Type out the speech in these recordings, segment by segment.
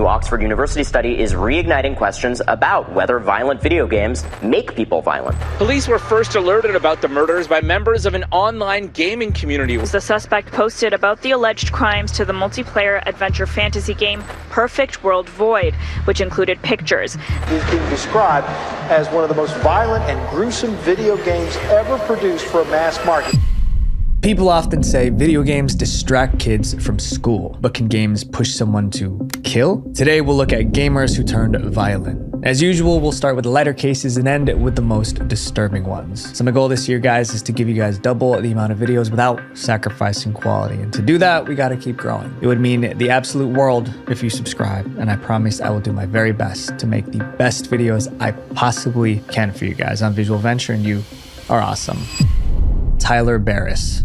new Oxford University study is reigniting questions about whether violent video games make people violent. Police were first alerted about the murders by members of an online gaming community. The suspect posted about the alleged crimes to the multiplayer adventure fantasy game Perfect World Void, which included pictures. It is being described as one of the most violent and gruesome video games ever produced for a mass market. People often say video games distract kids from school, but can games push someone to kill? Today we'll look at gamers who turned violent. As usual, we'll start with the lighter cases and end with the most disturbing ones. So my goal this year, guys, is to give you guys double the amount of videos without sacrificing quality. And to do that, we gotta keep growing. It would mean the absolute world if you subscribe, and I promise I will do my very best to make the best videos I possibly can for you guys. I'm Visual Venture, and you are awesome. Tyler Barris.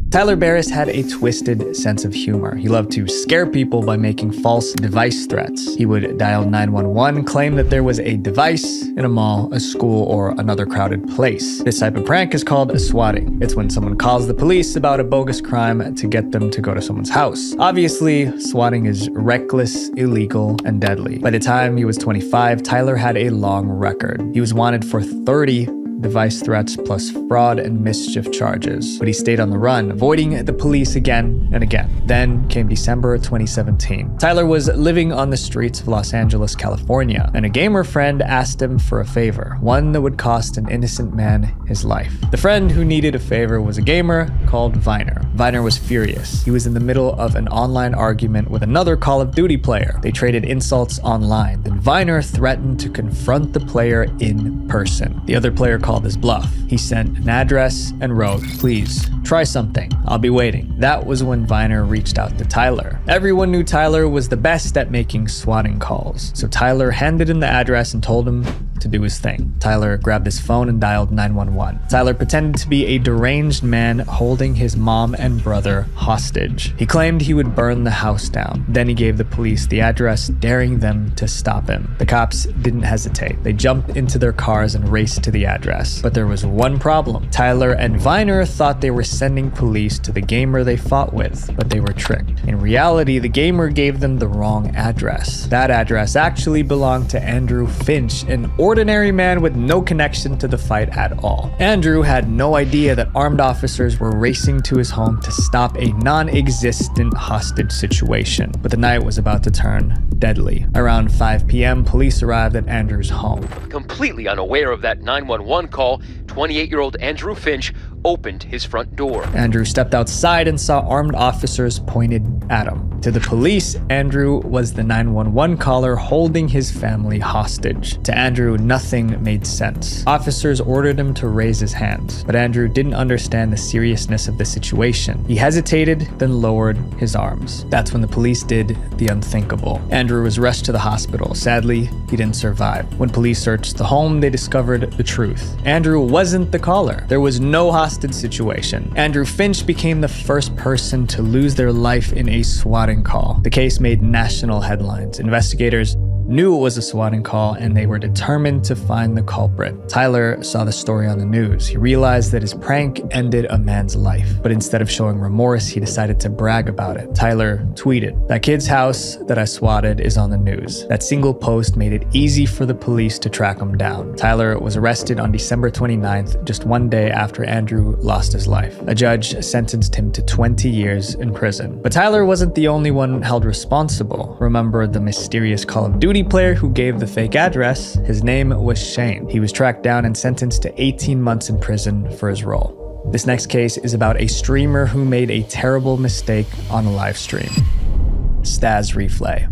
Tyler Barris had a twisted sense of humor. He loved to scare people by making false device threats. He would dial 911, claim that there was a device in a mall, a school, or another crowded place. This type of prank is called swatting. It's when someone calls the police about a bogus crime to get them to go to someone's house. Obviously, swatting is reckless, illegal, and deadly. By the time he was 25, Tyler had a long record. He was wanted for 30 device threats plus fraud and mischief charges, but he stayed on the run, avoiding the police again and again. Then came December 2017. Tyler was living on the streets of Los Angeles, California, and a gamer friend asked him for a favor, one that would cost an innocent man his life. The friend who needed a favor was a gamer called Viner. Viner was furious. He was in the middle of an online argument with another Call of Duty player. They traded insults online. Then Viner threatened to confront the player in person. The other player called his bluff. He sent an address and wrote, "Please, try something. I'll be waiting." That was when Viner reached out to Tyler. Everyone knew Tyler was the best at making swatting calls, so Tyler handed him the address and told him to do his thing. Tyler grabbed his phone and dialed 911. Tyler pretended to be a deranged man holding his mom and brother hostage. He claimed he would burn the house down. Then he gave the police the address, daring them to stop him. The cops didn't hesitate. They jumped into their cars and raced to the address. But there was one problem. Tyler and Viner thought they were sending police to the gamer they fought with, but they were tricked. In reality, the gamer gave them the wrong address. That address actually belonged to Andrew Finch, an ordinary man with no connection to the fight at all. Andrew had no idea that armed officers were racing to his home to stop a non-existent hostage situation, but the night was about to turn deadly. Around 5 p.m., police arrived at Andrew's home. Completely unaware of that 911 call, 28-year-old Andrew Finch opened his front door. Andrew stepped outside and saw armed officers pointed at him. To the police, Andrew was the 911 caller holding his family hostage. To Andrew, nothing made sense. Officers ordered him to raise his hands, but Andrew didn't understand the seriousness of the situation. He hesitated, then lowered his arms. That's when the police did the unthinkable. Andrew was rushed to the hospital. Sadly, he didn't survive. When police searched the home, they discovered the truth. Andrew wasn't the caller. There was no hostage situation. Andrew Finch became the first person to lose their life in a swatting call. The case made national headlines. Investigators knew it was a swatting call, and they were determined to find the culprit. Tyler saw the story on the news. He realized that his prank ended a man's life, but instead of showing remorse, he decided to brag about it. Tyler tweeted, "That kid's house that I swatted is on the news." That single post made it easy for the police to track him down. Tyler was arrested on December 29th, just one day after Andrew lost his life. A judge sentenced him to 20 years in prison. But Tyler wasn't the only one held responsible. Remember the mysterious Call of Duty player who gave the fake address? His name was Shane. He was tracked down and sentenced to 18 months in prison for his role. This next case is about a streamer who made a terrible mistake on a live stream. Staz Reflay.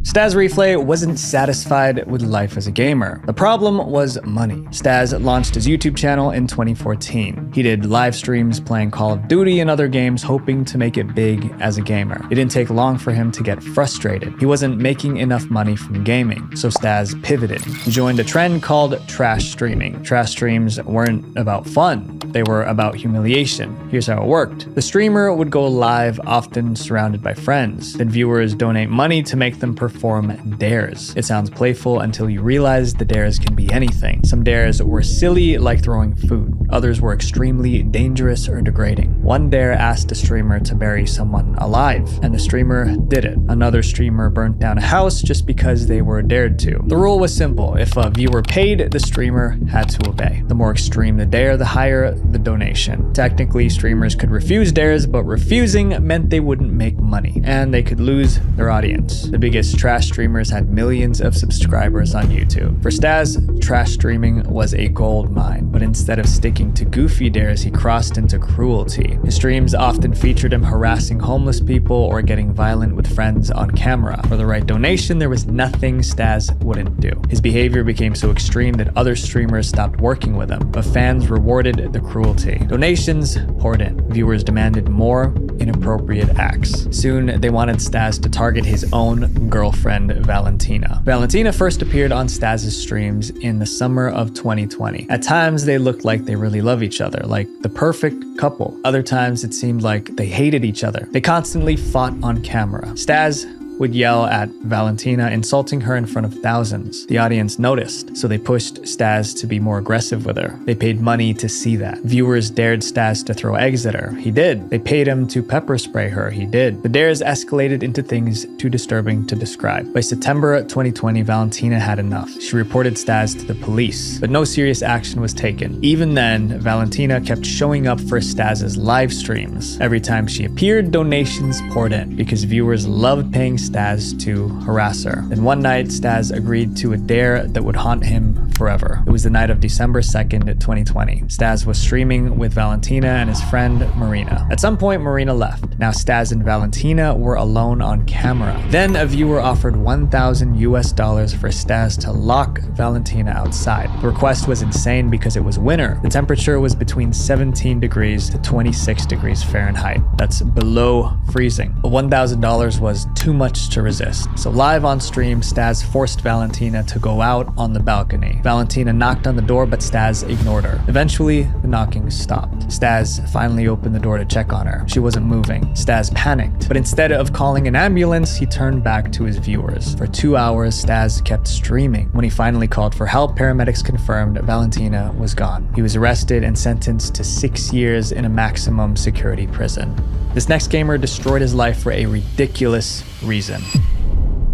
Staz Reflay wasn't satisfied with life as a gamer. The problem was money. Staz launched his YouTube channel in 2014. He did live streams playing Call of Duty and other games, hoping to make it big as a gamer. It didn't take long for him to get frustrated. He wasn't making enough money from gaming, so Staz pivoted. He joined a trend called trash streaming. Trash streams weren't about fun. They were about humiliation. Here's how it worked. The streamer would go live, often surrounded by friends. Then viewers donate money to make them perform perform dares. It sounds playful until you realize the dares can be anything. Some dares were silly, like throwing food. Others were extremely dangerous or degrading. One dare asked a streamer to bury someone alive, and the streamer did it. Another streamer burnt down a house just because they were dared to. The rule was simple. If a viewer paid, the streamer had to obey. The more extreme the dare, the higher the donation. Technically, streamers could refuse dares, but refusing meant they wouldn't make money, and they could lose their audience. The biggest trash streamers had millions of subscribers on YouTube. For Staz, trash streaming was a gold mine, but instead of sticking to goofy dares, he crossed into cruelty. His streams often featured him harassing homeless people or getting violent with friends on camera. For the right donation, there was nothing Staz wouldn't do. His behavior became so extreme that other streamers stopped working with him, but fans rewarded the cruelty. Donations poured in. Viewers demanded more inappropriate acts. Soon, they wanted Staz to target his own girlfriend, Valentina. Valentina first appeared on Staz's streams in the summer of 2020. At times, they looked like they really love each other, like the perfect couple. Other times, it seemed like they hated each other. They constantly fought on camera. Staz would yell at Valentina, insulting her in front of thousands. The audience noticed, so they pushed Staz to be more aggressive with her. They paid money to see that. Viewers dared Staz to throw eggs at her. He did. They paid him to pepper spray her. He did. The dares escalated into things too disturbing to describe. By September 2020, Valentina had enough. She reported Staz to the police, but no serious action was taken. Even then, Valentina kept showing up for Staz's live streams. Every time she appeared, donations poured in because viewers loved paying Staz to harass her. Then one night, Staz agreed to a dare that would haunt him forever. It was the night of December 2nd, 2020. Staz was streaming with Valentina and his friend Marina. At some point, Marina left. Now Staz and Valentina were alone on camera. Then a viewer offered $1,000 for Staz to lock Valentina outside. The request was insane because it was winter. The temperature was between 17 degrees to 26 degrees Fahrenheit. That's below freezing. But $1,000 was too much to resist. So live on stream, Staz forced Valentina to go out on the balcony. Valentina knocked on the door, but Staz ignored her. Eventually, the knocking stopped. Staz finally opened the door to check on her. She wasn't moving. Staz panicked, but instead of calling an ambulance, he turned back to his viewers. For 2 hours, Staz kept streaming. When he finally called for help, paramedics confirmed Valentina was gone. He was arrested and sentenced to 6 years in a maximum security prison. This next gamer destroyed his life for a ridiculous reason.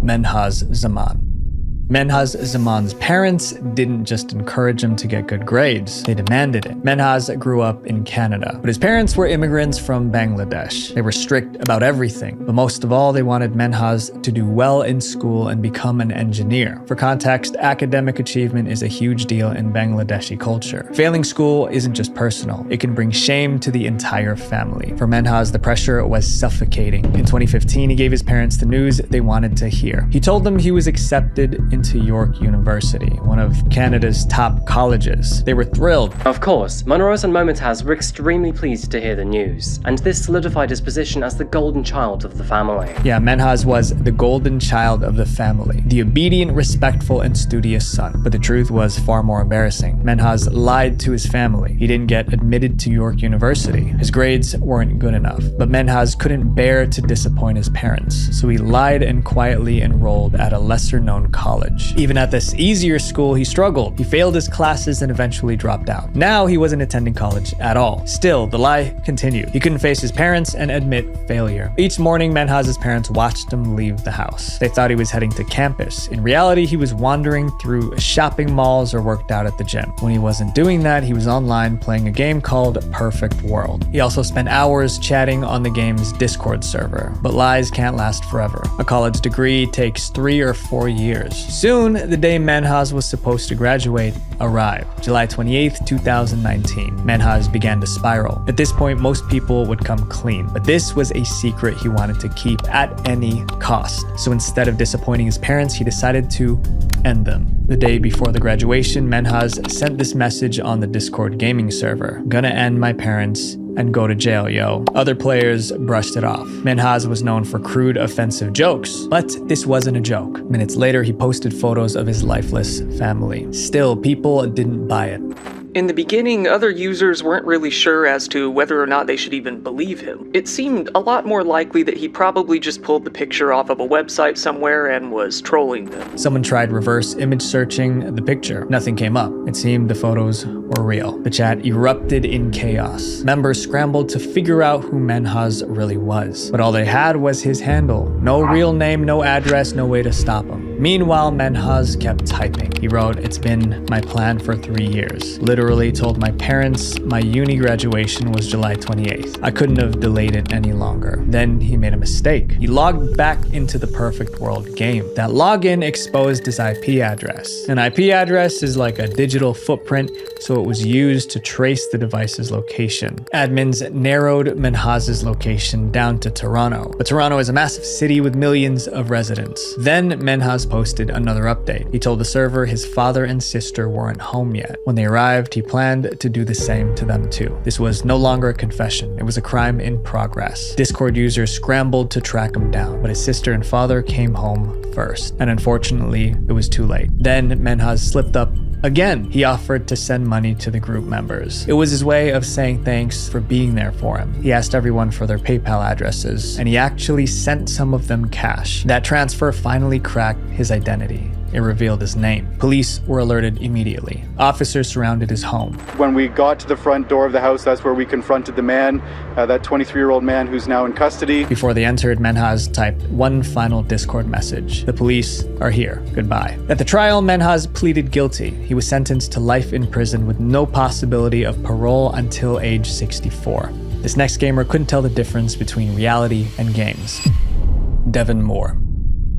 Menhaz Zaman. Menhaz Zaman's parents didn't just encourage him to get good grades, they demanded it. Menhaz grew up in Canada, but his parents were immigrants from Bangladesh. They were strict about everything, but most of all, they wanted Menhaz to do well in school and become an engineer. For context, academic achievement is a huge deal in Bangladeshi culture. Failing school isn't just personal, it can bring shame to the entire family. For Menhaz, the pressure was suffocating. In 2015, he gave his parents the news they wanted to hear. He told them he was accepted into York University, one of Canada's top colleges. They were thrilled. Of course, Monrose and Momotaz were extremely pleased to hear the news, and this solidified his position as the golden child of the family. Yeah, Menhaz was the golden child of the family, the obedient, respectful, and studious son. But the truth was far more embarrassing. Menhaz lied to his family. He didn't get admitted to York University. His grades weren't good enough. But Menhaz couldn't bear to disappoint his parents, so he lied and quietly enrolled at a lesser-known college. Even at this easier school, he struggled. He failed his classes and eventually dropped out. Now he wasn't attending college at all. Still, the lie continued. He couldn't face his parents and admit failure. Each morning, Menhaz's parents watched him leave the house. They thought he was heading to campus. In reality, he was wandering through shopping malls or worked out at the gym. When he wasn't doing that, he was online playing a game called Perfect World. He also spent hours chatting on the game's Discord server. But lies can't last forever. A college degree takes 3 or 4 years. Soon, the day Menhaz was supposed to graduate arrived. July 28th, 2019. Menhaz began to spiral. At this point, most people would come clean, but this was a secret he wanted to keep at any cost. So instead of disappointing his parents, he decided to end them. The day before the graduation, Menhaz sent this message on the Discord gaming server: "Gonna end my parents and go to jail, yo." Other players brushed it off. Menhaz was known for crude, offensive jokes, but this wasn't a joke. Minutes later, he posted photos of his lifeless family. Still, people didn't buy it. In the beginning, other users weren't really sure as to whether or not they should even believe him. It seemed a lot more likely that he probably just pulled the picture off of a website somewhere and was trolling them. Someone tried reverse image searching the picture. Nothing came up. It seemed the photos were real. The chat erupted in chaos. Members scrambled to figure out who Menhaz really was, but all they had was his handle. No real name, no address, no way to stop him. Meanwhile, Menhaz kept typing. He wrote, "It's been my plan for 3 years. Literally told my parents my uni graduation was July 28th. I couldn't have delayed it any longer." Then he made a mistake. He logged back into the Perfect World game. That login exposed his IP address. An IP address is like a digital footprint, so it was used to trace the device's location. Admins narrowed Menhaz's location down to Toronto, but Toronto is a massive city with millions of residents. Then Menhaz posted another update. He told the server his father and sister weren't home yet. When they arrived, he planned to do the same to them too. This was no longer a confession, it was a crime in progress. Discord users scrambled to track him down, but his sister and father came home first, and unfortunately, it was too late. Then Menhaz slipped up again. He offered to send money to the group members. It was his way of saying thanks for being there for him. He asked everyone for their PayPal addresses, and he actually sent some of them cash. That transfer finally cracked his identity. It revealed his name. Police were alerted immediately. Officers surrounded his home. When we got to the front door of the house, that's where we confronted the man, that 23-year-old man who's now in custody. Before they entered, Menhaz typed one final Discord message. "The police are here. Goodbye." At the trial, Menhaz pleaded guilty. He was sentenced to life in prison with no possibility of parole until age 64. This next gamer couldn't tell the difference between reality and games. Devin Moore.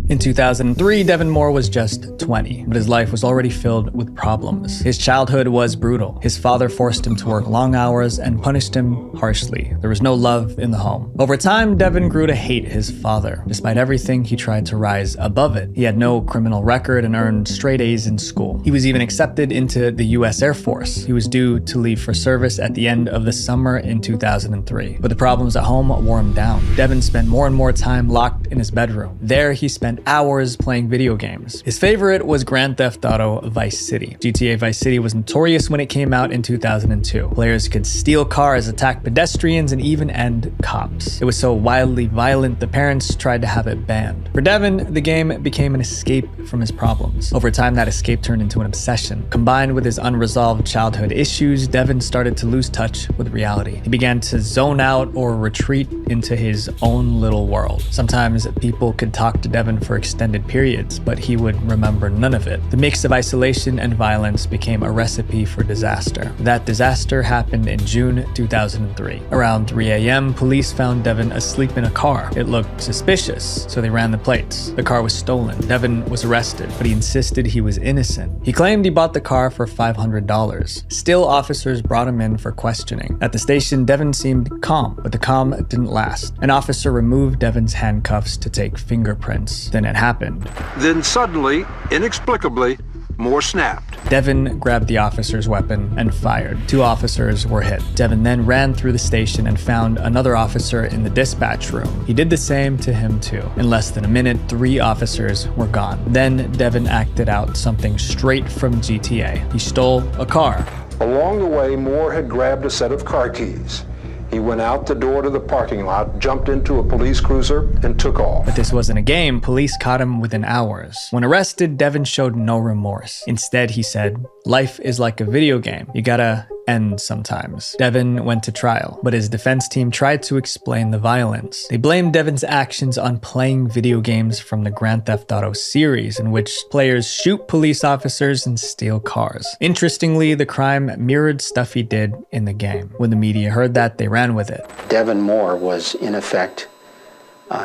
In 2003, Devin Moore was just 20, but his life was already filled with problems. His childhood was brutal. His father forced him to work long hours and punished him harshly. There was no love in the home. Over time, Devin grew to hate his father. Despite everything, he tried to rise above it. He had no criminal record and earned straight A's in school. He was even accepted into the US Air Force. He was due to leave for service at the end of the summer in 2003, but the problems at home wore him down. Devin spent more and more time locked in his bedroom. There, he spent hours playing video games. His favorite was Grand Theft Auto Vice City. GTA Vice City was notorious when it came out in 2002. Players could steal cars, attack pedestrians, and even end cops. It was so wildly violent, the parents tried to have it banned. For Devin, the game became an escape from his problems. Over time, that escape turned into an obsession. Combined with his unresolved childhood issues, Devin started to lose touch with reality. He began to zone out or retreat into his own little world. Sometimes people could talk to Devin for extended periods, but he would remember none of it. The mix of isolation and violence became a recipe for disaster. That disaster happened in June 2003. Around 3 a.m., police found Devin asleep in a car. It looked suspicious, so they ran the plates. The car was stolen. Devin was arrested, but he insisted he was innocent. He claimed he bought the car for $500. Still, officers brought him in for questioning. At the station, Devin seemed calm, but the calm didn't last. An officer removed Devin's handcuffs to take fingerprints. Then it happened. Then suddenly, inexplicably, Moore snapped. Devin grabbed the officer's weapon and fired. 2 officers were hit. Devin then ran through the station and found another officer in the dispatch room. He did the same to him too. In less than a minute, 3 officers were gone. Then Devin acted out something straight from GTA. He stole a car. Along the way, Moore had grabbed a set of car keys. He went out the door to the parking lot, jumped into a police cruiser, and took off. But this wasn't a game. Police caught him within hours. When arrested, Devin showed no remorse. Instead, he said, "Life is like a video game. You gotta end sometimes." Devin went to trial, but his defense team tried to explain the violence. They blamed Devin's actions on playing video games from the Grand Theft Auto series, in which players shoot police officers and steal cars. Interestingly, the crime mirrored stuff he did in the game. When the media heard that, they ran with it. Devin Moore was, in effect,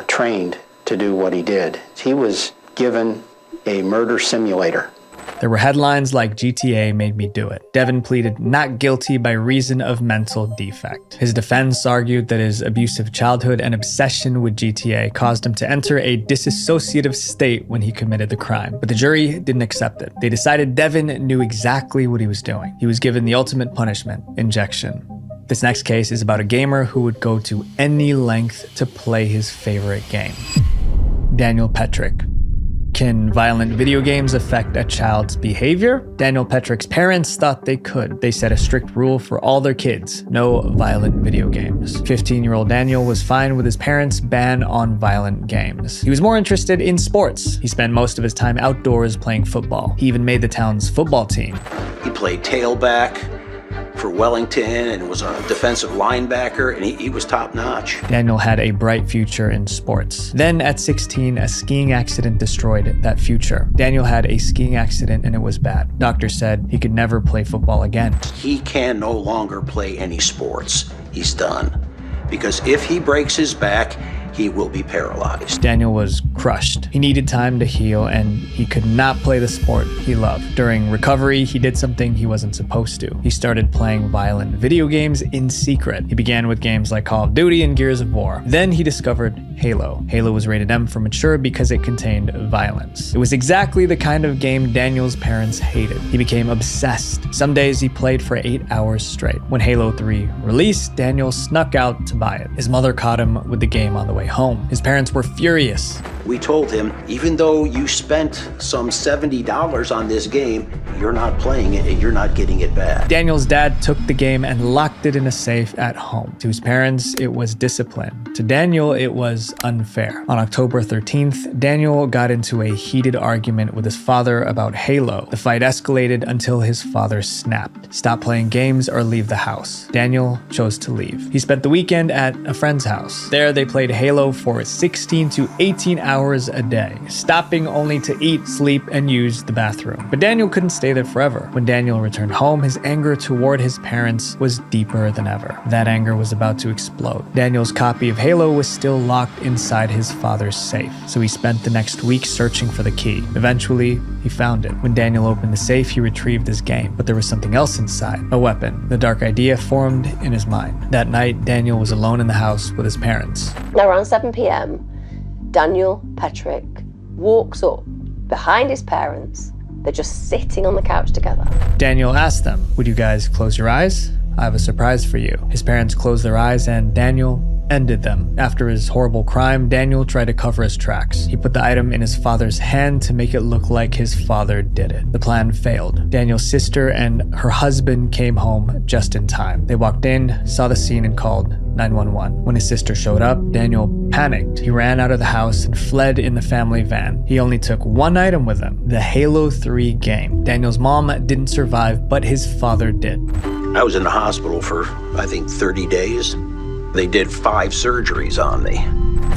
trained to do what he did. He was given a murder simulator. There were headlines like "GTA made me do it." Devin pleaded not guilty by reason of mental defect. His defense argued that his abusive childhood and obsession with GTA caused him to enter a disassociative state when he committed the crime. But the jury didn't accept it. They decided Devin knew exactly what he was doing. He was given the ultimate punishment, injection. This next case is about a gamer who would go to any length to play his favorite game. Daniel Petrick. Can violent video games affect a child's behavior? Daniel Petrick's parents thought they could. They set a strict rule for all their kids: no violent video games. 15-year-old Daniel was fine with his parents' ban on violent games. He was more interested in sports. He spent most of his time outdoors playing football. He even made the town's football team. He played tailback for Wellington and was a defensive linebacker, and he was top-notch. Daniel had a bright future in sports. Then at 16, a skiing accident destroyed that future. Daniel had a skiing accident and it was bad. Doctors said he could never play football again. He can no longer play any sports. He's done. Because if he breaks his back, he will be paralyzed. Daniel was crushed. He needed time to heal and he could not play the sport he loved. During recovery, he did something he wasn't supposed to. He started playing violent video games in secret. He began with games like Call of Duty and Gears of War. Then he discovered Halo. Halo was rated M for mature because it contained violence. It was exactly the kind of game Daniel's parents hated. He became obsessed. Some days he played for 8 hours straight. When Halo 3 released, Daniel snuck out to buy it. His mother caught him with the game on the way home. His parents were furious. We told him, even though you spent some $70 on this game, you're not playing it and you're not getting it back. Daniel's dad took the game and locked it in a safe at home. To his parents, it was discipline. To Daniel, it was unfair. On October 13th, Daniel got into a heated argument with his father about Halo. The fight escalated until his father snapped. Stop playing games or leave the house. Daniel chose to leave. He spent the weekend at a friend's house. There, they played Halo for 16 to 18 hours a day, stopping only to eat, sleep, and use the bathroom. But Daniel couldn't stay there forever. When Daniel returned home, his anger toward his parents was deeper than ever. That anger was about to explode. Daniel's copy of Halo was still locked inside his father's safe, so he spent the next week searching for the key. Eventually, he found it. When Daniel opened the safe, he retrieved his game, but there was something else inside, a weapon. The dark idea formed in his mind. That night, Daniel was alone in the house with his parents. Now, around 7 p.m., Daniel Petrick walks up behind his parents. They're just sitting on the couch together. Daniel asked them, "Would you guys close your eyes? I have a surprise for you." His parents closed their eyes and Daniel ended them. After his horrible crime, Daniel tried to cover his tracks. He put the item in his father's hand to make it look like his father did it. The plan failed. Daniel's sister and her husband came home just in time. They walked in, saw the scene, and called 911. When his sister showed up, Daniel panicked. He ran out of the house and fled in the family van. He only took one item with him, the Halo 3 game. Daniel's mom didn't survive, but his father did. I was in the hospital for, I think, 30 days. They did 5 surgeries on me.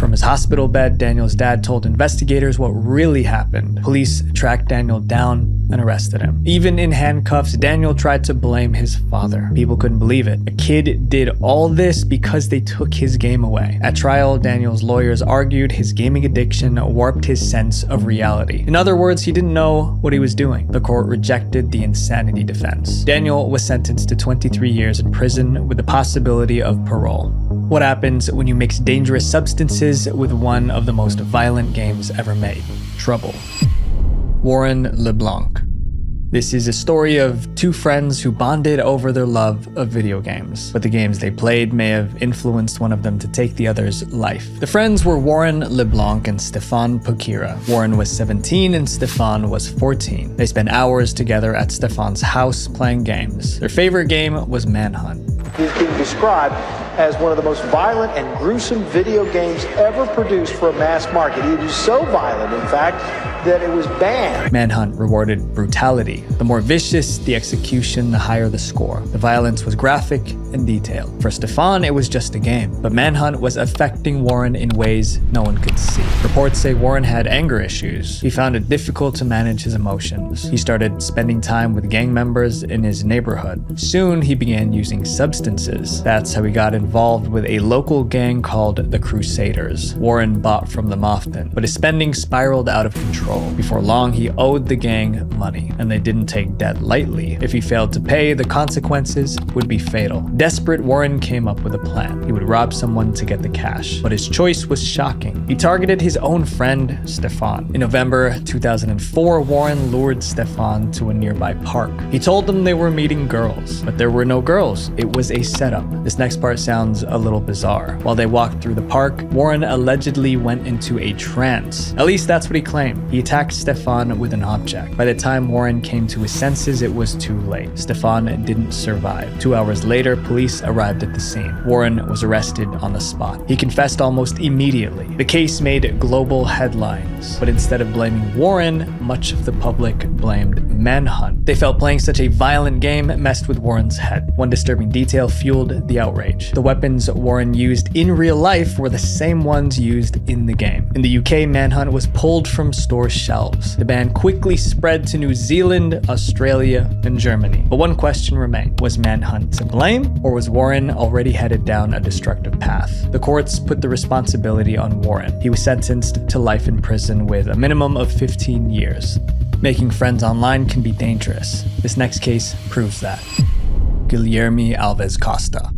From his hospital bed, Daniel's dad told investigators what really happened. Police tracked Daniel down and arrested him. Even in handcuffs, Daniel tried to blame his father. People couldn't believe it. A kid did all this because they took his game away. At trial, Daniel's lawyers argued his gaming addiction warped his sense of reality. In other words, he didn't know what he was doing. The court rejected the insanity defense. Daniel was sentenced to 23 years in prison with the possibility of parole. What happens when you mix dangerous substances with one of the most violent games ever made? Trouble. Warren LeBlanc. This is a story of two friends who bonded over their love of video games, but the games they played may have influenced one of them to take the other's life. The friends were Warren LeBlanc and Stefan Pokira. Warren was 17 and Stefan was 14. They spent hours together at Stefan's house playing games. Their favorite game was Manhunt. He's being described as one of the most violent and gruesome video games ever produced for a mass market. It is so violent, in fact, that it was banned. Manhunt rewarded brutality. The more vicious the execution, the higher the score. The violence was graphic and detailed. For Stefan, it was just a game, but Manhunt was affecting Warren in ways no one could see. Reports say Warren had anger issues. He found it difficult to manage his emotions. He started spending time with gang members in his neighborhood. Soon, he began using substances. That's how he got involved with a local gang called the Crusaders. Warren bought from them often, but his spending spiraled out of control. Before long, he owed the gang money, and they didn't take debt lightly. If he failed to pay, the consequences would be fatal. Desperate, Warren came up with a plan. He would rob someone to get the cash, but his choice was shocking. He targeted his own friend, Stefan. In November 2004, Warren lured Stefan to a nearby park. He told them they were meeting girls, but there were no girls. It was a setup. This next part sounds sounds a little bizarre. While they walked through the park, Warren allegedly went into a trance. At least that's what he claimed. He attacked Stefan with an object. By the time Warren came to his senses, it was too late. Stefan didn't survive. 2 hours later, police arrived at the scene. Warren was arrested on the spot. He confessed almost immediately. The case made global headlines, but instead of blaming Warren, much of the public blamed Manhunt. They felt playing such a violent game messed with Warren's head. One disturbing detail fueled the outrage. The weapons Warren used in real life were the same ones used in the game. In the UK, Manhunt was pulled from store shelves. The ban quickly spread to New Zealand, Australia, and Germany. But one question remained. Was Manhunt to blame, or was Warren already headed down a destructive path? The courts put the responsibility on Warren. He was sentenced to life in prison with a minimum of 15 years. Making friends online can be dangerous. This next case proves that. Guilherme Alves Costa.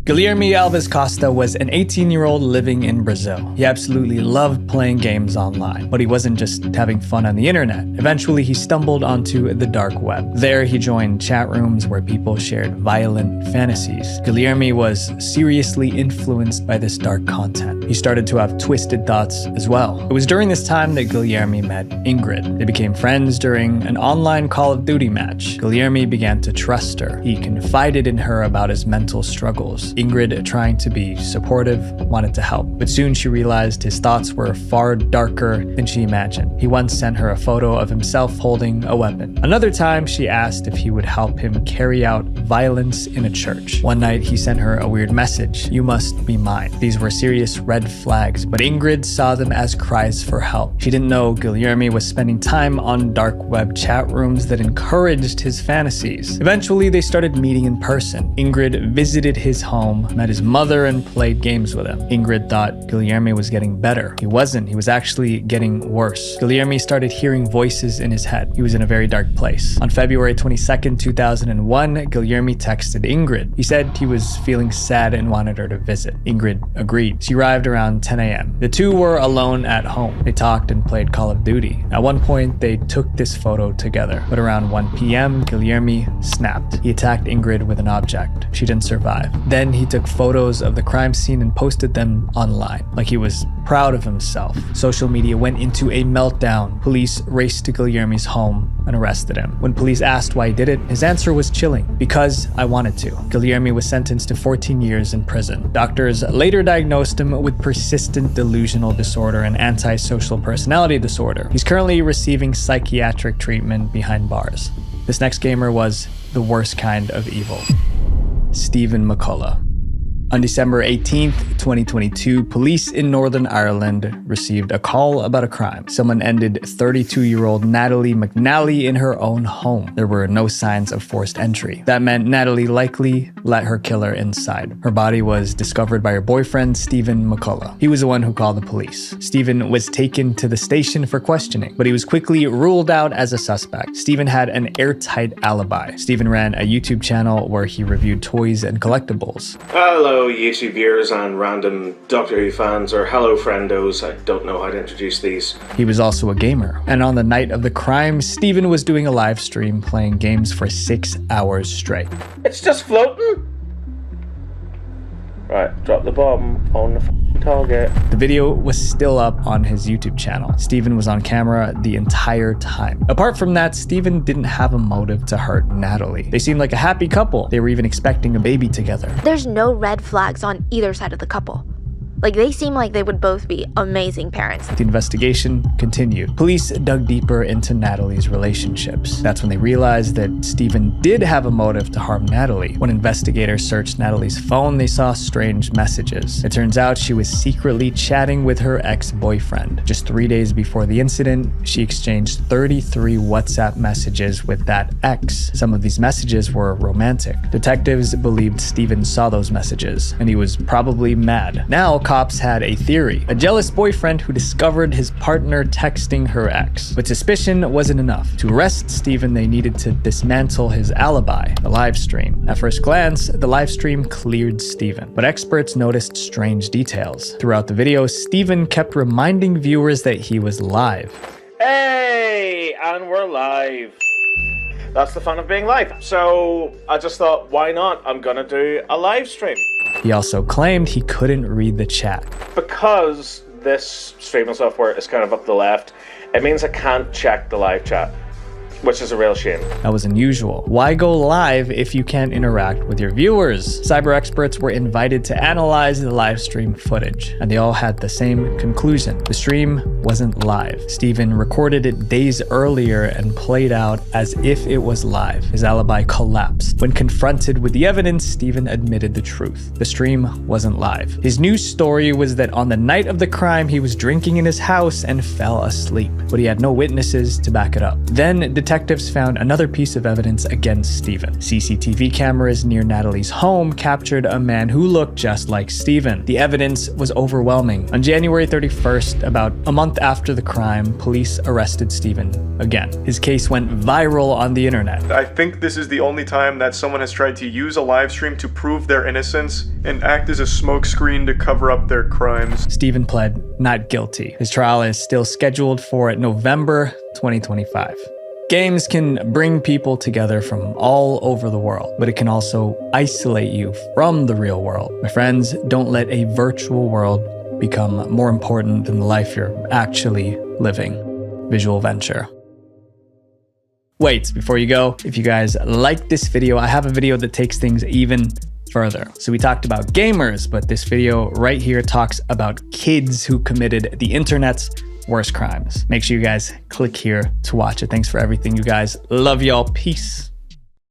Guilherme Alves Costa was an 18-year-old living in Brazil. He absolutely loved playing games online, but he wasn't just having fun on the internet. Eventually, he stumbled onto the dark web. There, he joined chat rooms where people shared violent fantasies. Guilherme was seriously influenced by this dark content. He started to have twisted thoughts as well. It was during this time that Guilherme met Ingrid. They became friends during an online Call of Duty match. Guilherme began to trust her. He confided in her about his mental struggles. Ingrid, trying to be supportive, wanted to help, but soon she realized his thoughts were far darker than she imagined. He once sent her a photo of himself holding a weapon. Another time, she asked if he would help him carry out violence in a church. One night, he sent her a weird message: "You must be mine." These were serious red flags, but Ingrid saw them as cries for help. She didn't know Guilherme was spending time on dark web chat rooms that encouraged his fantasies. Eventually, they started meeting in person. Ingrid visited his home, met his mother, and played games with him. Ingrid thought Guilherme was getting better. He wasn't. He was actually getting worse. Guilherme started hearing voices in his head. He was in a very dark place. On February 22nd, 2001, Guilherme texted Ingrid. He said he was feeling sad and wanted her to visit. Ingrid agreed. She arrived around 10 a.m. The two were alone at home. They talked and played Call of Duty. At one point, they took this photo together, but around 1 p.m., Guilherme snapped. He attacked Ingrid with an object. She didn't survive. Then he took photos of the crime scene and posted them online, like he was proud of himself. Social media went into a meltdown. Police raced to Guilherme's home and arrested him. When police asked why he did it, his answer was chilling: "Because I wanted to." Guilherme was sentenced to 14 years in prison. Doctors later diagnosed him with persistent delusional disorder and antisocial personality disorder. He's currently receiving psychiatric treatment behind bars. This next gamer was the worst kind of evil. Stephen McCullough. On December 18th, 2022, police in Northern Ireland received a call about a crime. Someone ended 32-year-old Natalie McNally in her own home. There were no signs of forced entry. That meant Natalie likely let her killer inside. Her body was discovered by her boyfriend, Stephen McCullough. He was the one who called the police. Stephen was taken to the station for questioning, but he was quickly ruled out as a suspect. Stephen had an airtight alibi. Stephen ran a YouTube channel where he reviewed toys and collectibles. Hello, YouTube viewers and random Doctor Who fans, or hello friendos, I don't know how to introduce these. He was also a gamer, and on the night of the crime, Stephen was doing a live stream playing games for 6 hours straight. It's just floating! Right, drop the bomb on the target. The video was still up on his YouTube channel. Stephen was on camera the entire time. Apart from that, Stephen didn't have a motive to hurt Natalie. They seemed like a happy couple. They were even expecting a baby together. There's no red flags on either side of the couple. Like, they seem like they would both be amazing parents. The investigation continued. Police dug deeper into Natalie's relationships. That's when they realized that Stephen did have a motive to harm Natalie. When investigators searched Natalie's phone, they saw strange messages. It turns out she was secretly chatting with her ex-boyfriend. Just 3 days before the incident, she exchanged 33 WhatsApp messages with that ex. Some of these messages were romantic. Detectives believed Stephen saw those messages, and he was probably mad. Now, cops had a theory: a jealous boyfriend who discovered his partner texting her ex. But suspicion wasn't enough. To arrest Stephen, they needed to dismantle his alibi, the live stream. At first glance, the live stream cleared Stephen, but experts noticed strange details. Throughout the video, Stephen kept reminding viewers that he was live. Hey, and we're live. That's the fun of being live. So I just thought, why not? I'm gonna do a live stream. He also claimed he couldn't read the chat. Because this streaming software is kind of up the left, it means I can't check the live chat, which is a real shame. That was unusual. Why go live if you can't interact with your viewers? Cyber experts were invited to analyze the live stream footage, and they all had the same conclusion. The stream wasn't live. Steven recorded it days earlier and played out as if it was live. His alibi collapsed. When confronted with the evidence, Steven admitted the truth. The stream wasn't live. His new story was that on the night of the crime, he was drinking in his house and fell asleep, but he had no witnesses to back it up. Then detectives found another piece of evidence against Steven. CCTV cameras near Natalie's home captured a man who looked just like Steven. The evidence was overwhelming. On January 31st, about a month after the crime, police arrested Steven again. His case went viral on the internet. I think this is the only time that someone has tried to use a live stream to prove their innocence and act as a smokescreen to cover up their crimes. Steven pled not guilty. His trial is still scheduled for November 2025. Games can bring people together from all over the world, but it can also isolate you from the real world. My friends, don't let a virtual world become more important than the life you're actually living. Visual Venture. Wait, before you go, if you guys like this video, I have a video that takes things even further. So we talked about gamers, but this video right here talks about kids who committed the internet's worst crimes. Make sure you guys click here to watch it. Thanks for everything, you guys. Love y'all. Peace.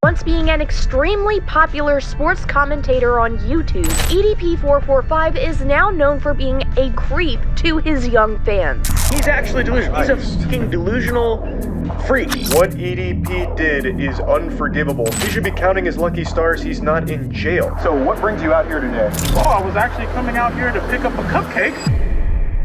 Once being an extremely popular sports commentator on YouTube, EDP445 is now known for being a creep to his young fans. He's actually delusional. He's a fucking delusional freak. What EDP did is unforgivable. He should be counting his lucky stars he's not in jail. So what brings you out here today? Oh, I was actually coming out here to pick up a cupcake.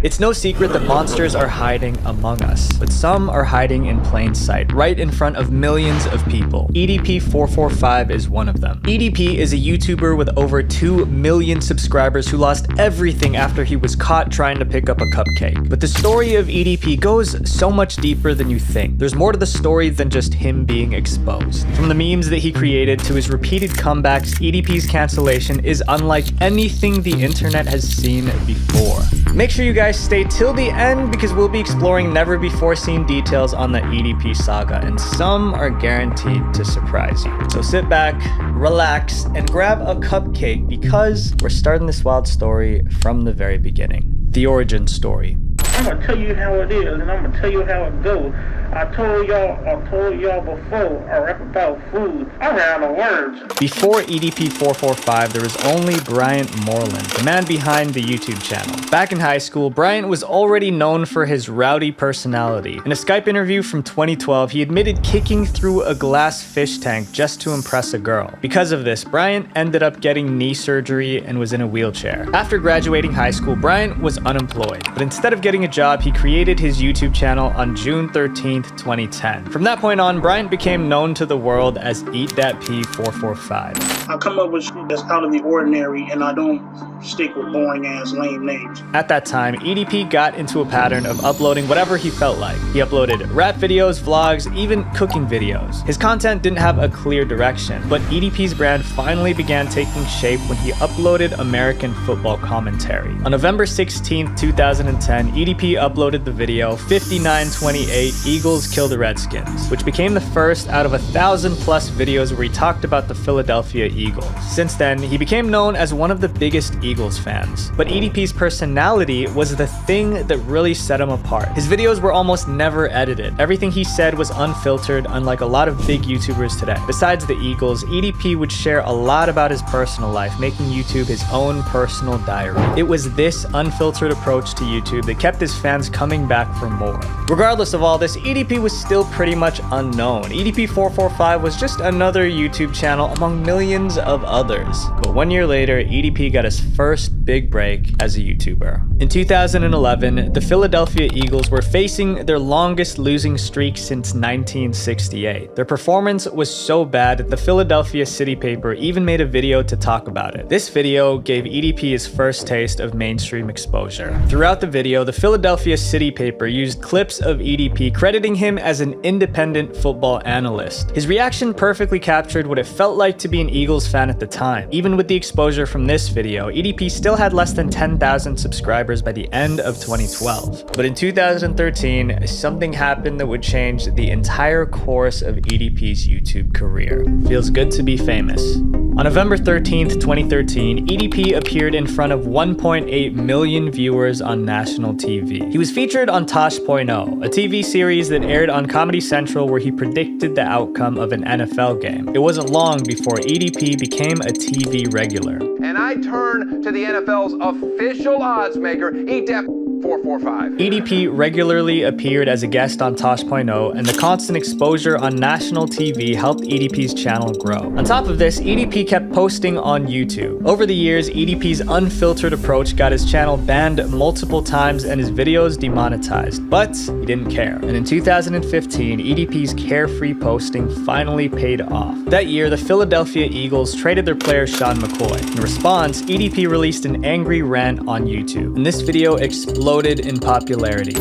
It's no secret that monsters are hiding among us, but some are hiding in plain sight, right in front of millions of people. EDP445 is one of them. EDP is a YouTuber with over 2 million subscribers who lost everything after he was caught trying to pick up a cupcake. But the story of EDP goes so much deeper than you think. There's more to the story than just him being exposed. From the memes that he created to his repeated comebacks, EDP's cancellation is unlike anything the internet has seen before. Make sure you guys stay till the end because we'll be exploring never before seen details on the EDP saga, and some are guaranteed to surprise you. So sit back, relax, and grab a cupcake because we're starting this wild story from the very beginning. The origin story. I'm gonna tell you how it is, and I'm gonna tell you how it goes. I told y'all before, I rap about food. I ran out of words. Before EDP445, there was only Bryant Moreland, the man behind the YouTube channel. Back in high school, Bryant was already known for his rowdy personality. In a Skype interview from 2012, he admitted kicking through a glass fish tank just to impress a girl. Because of this, Bryant ended up getting knee surgery and was in a wheelchair. After graduating high school, Bryant was unemployed, but instead of getting a job, he created his YouTube channel on June 13th, 2010. From that point on, Bryant became known to the world as EatThatP445. I come up with shit that's out of the ordinary, and I don't stick with boring ass lame names. At that time, EDP got into a pattern of uploading whatever he felt like. He uploaded rap videos, vlogs, even cooking videos. His content didn't have a clear direction, but EDP's brand finally began taking shape when he uploaded American football commentary. On November 16th, 2010, EDP uploaded the video 5928 Eagles Kill the Redskins, which became the first out of 1,000+ videos where he talked about the Philadelphia Eagles. Since then, he became known as one of the biggest Eagles fans. But EDP's personality was the thing that really set him apart. His videos were almost never edited. Everything he said was unfiltered, unlike a lot of big YouTubers today. Besides the Eagles, EDP would share a lot about his personal life, making YouTube his own personal diary. It was this unfiltered approach to YouTube that kept his fans coming back for more. Regardless of all this, EDP was still pretty much unknown. EDP445 was just another YouTube channel among millions of others. But 1 year later, EDP got his first big break as a YouTuber. In 2011, the Philadelphia Eagles were facing their longest losing streak since 1968. Their performance was so bad that the Philadelphia City paper even made a video to talk about it. This video gave EDP his first taste of mainstream exposure. Throughout the video, the Philadelphia City paper used clips of EDP crediting him as an independent football analyst. His reaction perfectly captured what it felt like to be an Eagles fan at the time. Even with the exposure from this video, EDP still had less than 10,000 subscribers by the end of 2012. But in 2013, something happened that would change the entire course of EDP's YouTube career. Feels good to be famous. On November 13th, 2013, EDP appeared in front of 1.8 million viewers on national TV. He was featured on Tosh.0, a TV series that aired on Comedy Central where he predicted the outcome of an NFL game. It wasn't long before EDP became a TV regular. And I turn to the NFL's official odds maker, EDEP445. EDP regularly appeared as a guest on Tosh.0, and the constant exposure on national TV helped EDP's channel grow. On top of this, EDP kept posting on YouTube. Over the years, EDP's unfiltered approach got his channel banned multiple times and his videos demonetized, but he didn't care. And in 2015, EDP's carefree posting finally paid off. That year, the Philadelphia Eagles traded their player Sean McCoy. In response, EDP released an angry rant on YouTube, and this video exploded in popularity.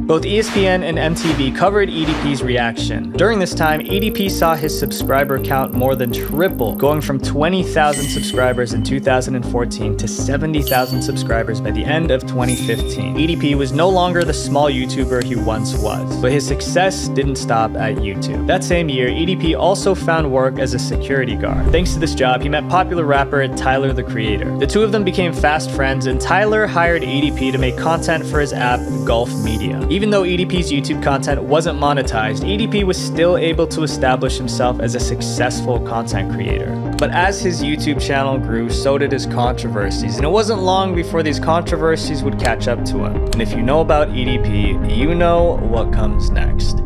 Both ESPN and MTV covered EDP's reaction. During this time, EDP saw his subscriber count more than triple, going from 20,000 subscribers in 2014 to 70,000 subscribers by the end of 2015. EDP was no longer the small YouTuber he once was, but his success didn't stop at YouTube. That same year, EDP also found work as a security guard. Thanks to this job, he met popular rapper Tyler, the Creator. The two of them became fast friends, and Tyler hired EDP to make content for his app, Gulf Media. Even though EDP's YouTube content wasn't monetized, EDP was still able to establish himself as a successful content creator. But as his YouTube channel grew, so did his controversies, and it wasn't long before these controversies would catch up to him. And if you know about EDP, you know what comes next.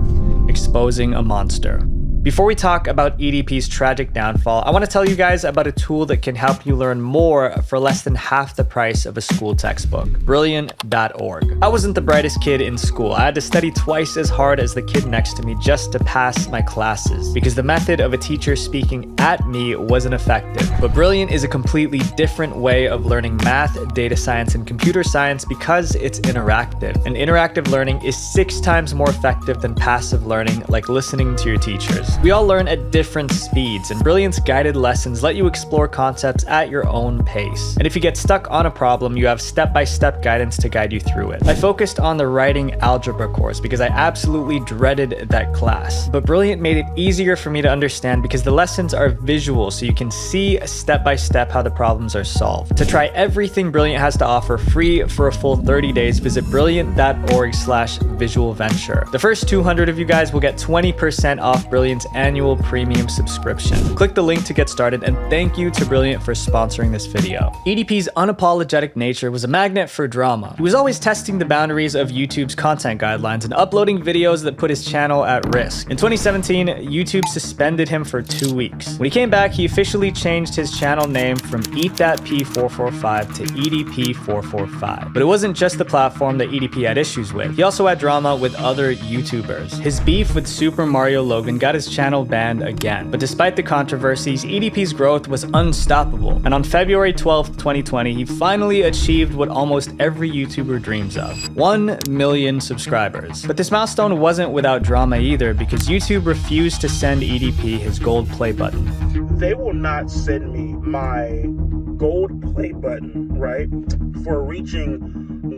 Exposing a monster. Before we talk about EDP's tragic downfall, I want to tell you guys about a tool that can help you learn more for less than half the price of a school textbook. Brilliant.org. I wasn't the brightest kid in school. I had to study twice as hard as the kid next to me just to pass my classes, because the method of a teacher speaking at me wasn't effective. But Brilliant is a completely different way of learning math, data science, and computer science because it's interactive. And interactive learning is 6 times more effective than passive learning, like listening to your teachers. We all learn at different speeds, and Brilliant's guided lessons let you explore concepts at your own pace. And if you get stuck on a problem, you have step-by-step guidance to guide you through it. I focused on the writing algebra course because I absolutely dreaded that class. But Brilliant made it easier for me to understand because the lessons are visual, so you can see step-by-step how the problems are solved. To try everything Brilliant has to offer free for a full 30 days, visit brilliant.org/visualventure. The first 200 of you guys will get 20% off Brilliant's annual premium subscription. Click the link to get started, and thank you to Brilliant for sponsoring this video. EDP's unapologetic nature was a magnet for drama. He was always testing the boundaries of YouTube's content guidelines and uploading videos that put his channel at risk. In 2017, YouTube suspended him for 2 weeks. When he came back, he officially changed his channel name from EatThatP445 to EDP445. But it wasn't just the platform that EDP had issues with. He also had drama with other YouTubers. His beef with Super Mario Logan got his channel banned again. But despite the controversies, EDP's growth was unstoppable. And on February 12th, 2020, he finally achieved what almost every YouTuber dreams of: 1 million subscribers. But this milestone wasn't without drama either, because YouTube refused to send EDP his gold play button. They will not send me my gold play button, right, for reaching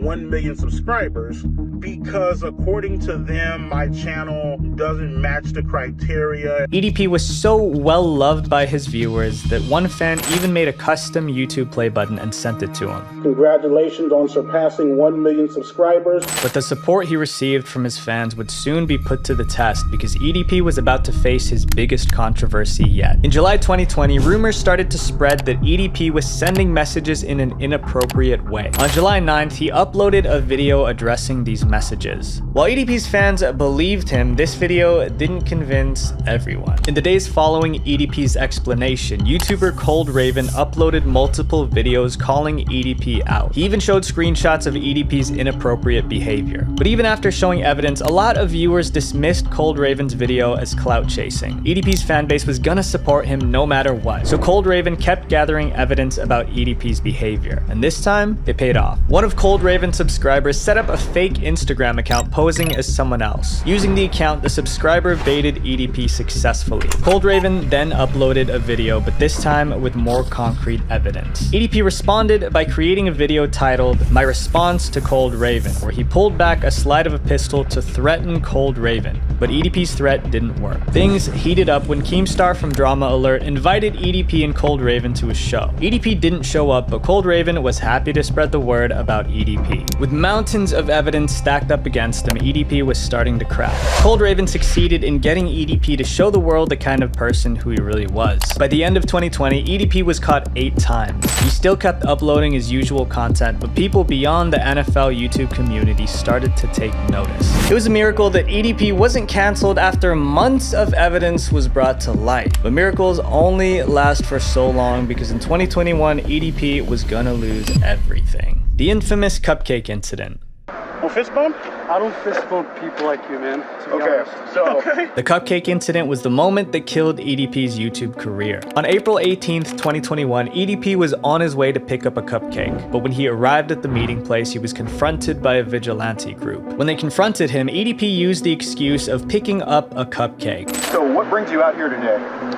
1 million subscribers, because according to them, my channel doesn't match the criteria. EDP was so well loved by his viewers that one fan even made a custom YouTube play button and sent it to him. Congratulations on surpassing 1 million subscribers. But the support he received from his fans would soon be put to the test, because EDP was about to face his biggest controversy yet. In July 2020, rumors started to spread that EDP was sending messages in an inappropriate way. On July 9th, he uploaded a video addressing these messages. While EDP's fans believed him, this video didn't convince everyone. In the days following EDP's explanation, YouTuber Cold Raven uploaded multiple videos calling EDP out. He even showed screenshots of EDP's inappropriate behavior. But even after showing evidence, a lot of viewers dismissed Cold Raven's video as clout chasing. EDP's fanbase was gonna support him no matter what, so Cold Raven kept gathering evidence about EDP's behavior, and this time, it paid off. One of Cold Raven's subscribers set up a fake Instagram account posing as someone else. Using the account, the subscriber baited EDP successfully. Cold Raven then uploaded a video, but this time with more concrete evidence. EDP responded by creating a video titled "My Response to Cold Raven," where he pulled back a slide of a pistol to threaten Cold Raven, but EDP's threat didn't work. Things heated up when Keemstar from Drama Alert invited EDP and Cold Raven to his show. EDP didn't show up, but Cold Raven was happy to spread the word about EDP. With mountains of evidence stacked up against him, EDP was starting to crack. Cold Raven succeeded in getting EDP to show the world the kind of person who he really was. By the end of 2020, EDP was caught 8 times. He still kept uploading his usual content, but people beyond the NFL YouTube community started to take notice. It was a miracle that EDP wasn't cancelled after months of evidence was brought to light. But miracles only last for so long, because in 2021, EDP was gonna lose everything. The infamous cupcake incident. Well, fist bump? I don't fist bump people like you, man. Okay, so... The cupcake incident was the moment that killed EDP's YouTube career. On April 18th, 2021, EDP was on his way to pick up a cupcake, but when he arrived at the meeting place, he was confronted by a vigilante group. When they confronted him, EDP used the excuse of picking up a cupcake. So what brings you out here today?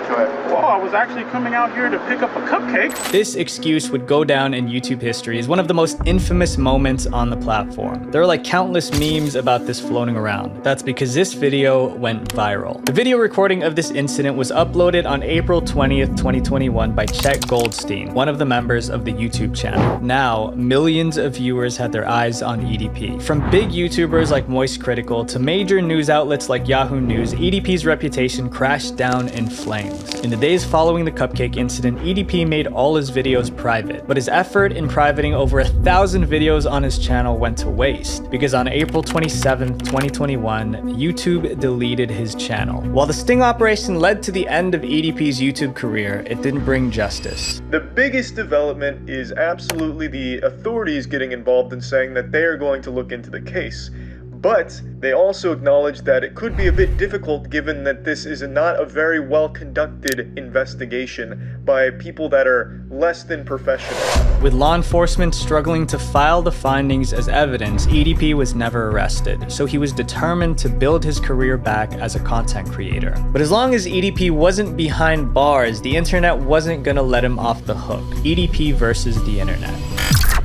Go ahead. Well, I was actually coming out here to pick up a cupcake. This excuse would go down in YouTube history as one of the most infamous moments on the platform. There are like countless memes about this floating around. That's because this video went viral. The video recording of this incident was uploaded on April 20th, 2021 by Chet Goldstein, one of the members of the YouTube channel. Now, millions of viewers had their eyes on EDP. From big YouTubers like Moist Critical to major news outlets like Yahoo News, EDP's reputation crashed down in flames. In the days following the cupcake incident, EDP made all his videos private, but his effort in privating over 1,000 videos on his channel went to waste, because on April 27th, 2021, YouTube deleted his channel. While the sting operation led to the end of EDP's YouTube career, it didn't bring justice. The biggest development is absolutely the authorities getting involved and saying that they are going to look into the case. But they also acknowledge that it could be a bit difficult given that this is not a very well conducted investigation by people that are less than professional. With law enforcement struggling to file the findings as evidence, EDP was never arrested, so he was determined to build his career back as a content creator. But as long as EDP wasn't behind bars, the internet wasn't gonna let him off the hook. EDP versus the internet.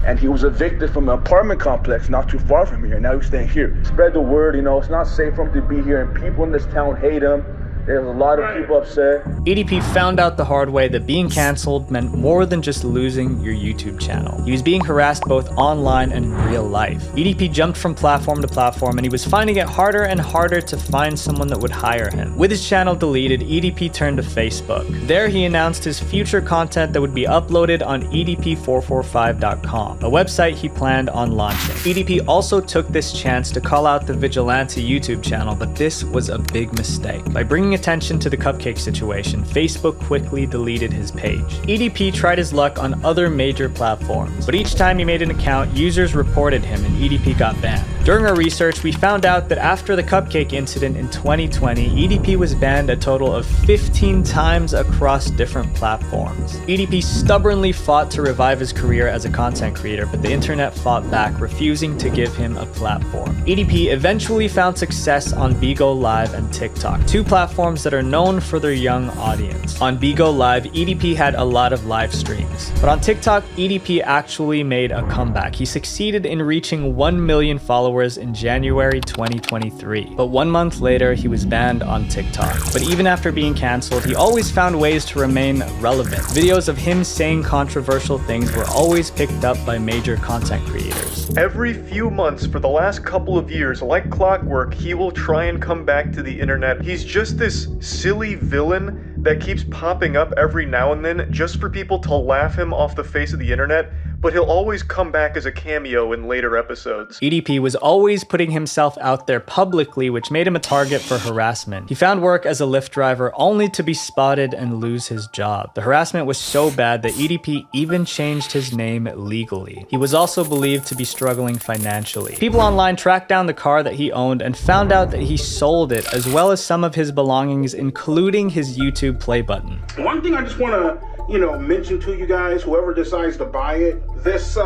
And he was evicted from an apartment complex not too far from here. Now he's staying here. Spread the word, you know, it's not safe for him to be here, and people in this town hate him. There's a lot of people upset. EDP found out the hard way that being cancelled meant more than just losing your YouTube channel. He was being harassed both online and in real life. EDP jumped from platform to platform, and he was finding it harder and harder to find someone that would hire him. With his channel deleted, EDP turned to Facebook. There he announced his future content that would be uploaded on edp445.com, a website he planned on launching. EDP also took this chance to call out the vigilante YouTube channel, but this was a big mistake. By bringing attention to the cupcake situation, Facebook quickly deleted his page. EDP tried his luck on other major platforms, but each time he made an account, users reported him and EDP got banned. During our research, we found out that after the cupcake incident in 2020, EDP was banned a total of 15 times across different platforms. EDP stubbornly fought to revive his career as a content creator, but the internet fought back, refusing to give him a platform. EDP eventually found success on Bigo Live and TikTok, two platforms that are known for their young audience. On Bigo Live, EDP had a lot of live streams, but on TikTok, EDP actually made a comeback. He succeeded in reaching 1 million followers in January 2023, but 1 month later, he was banned on TikTok. But even after being cancelled, he always found ways to remain relevant. Videos of him saying controversial things were always picked up by major content creators. Every few months for the last couple of years, like clockwork, he will try and come back to the internet. He's just this silly villain that keeps popping up every now and then just for people to laugh him off the face of the internet. but he'll always come back as a cameo in later episodes. EDP was always putting himself out there publicly, which made him a target for harassment. He found work as a Lyft driver only to be spotted and lose his job. The harassment was so bad that EDP even changed his name legally. He was also believed to be struggling financially. People online tracked down the car that he owned and found out that he sold it, as well as some of his belongings, including his YouTube play button. One thing I just want to, mention to you guys, whoever decides to buy it, this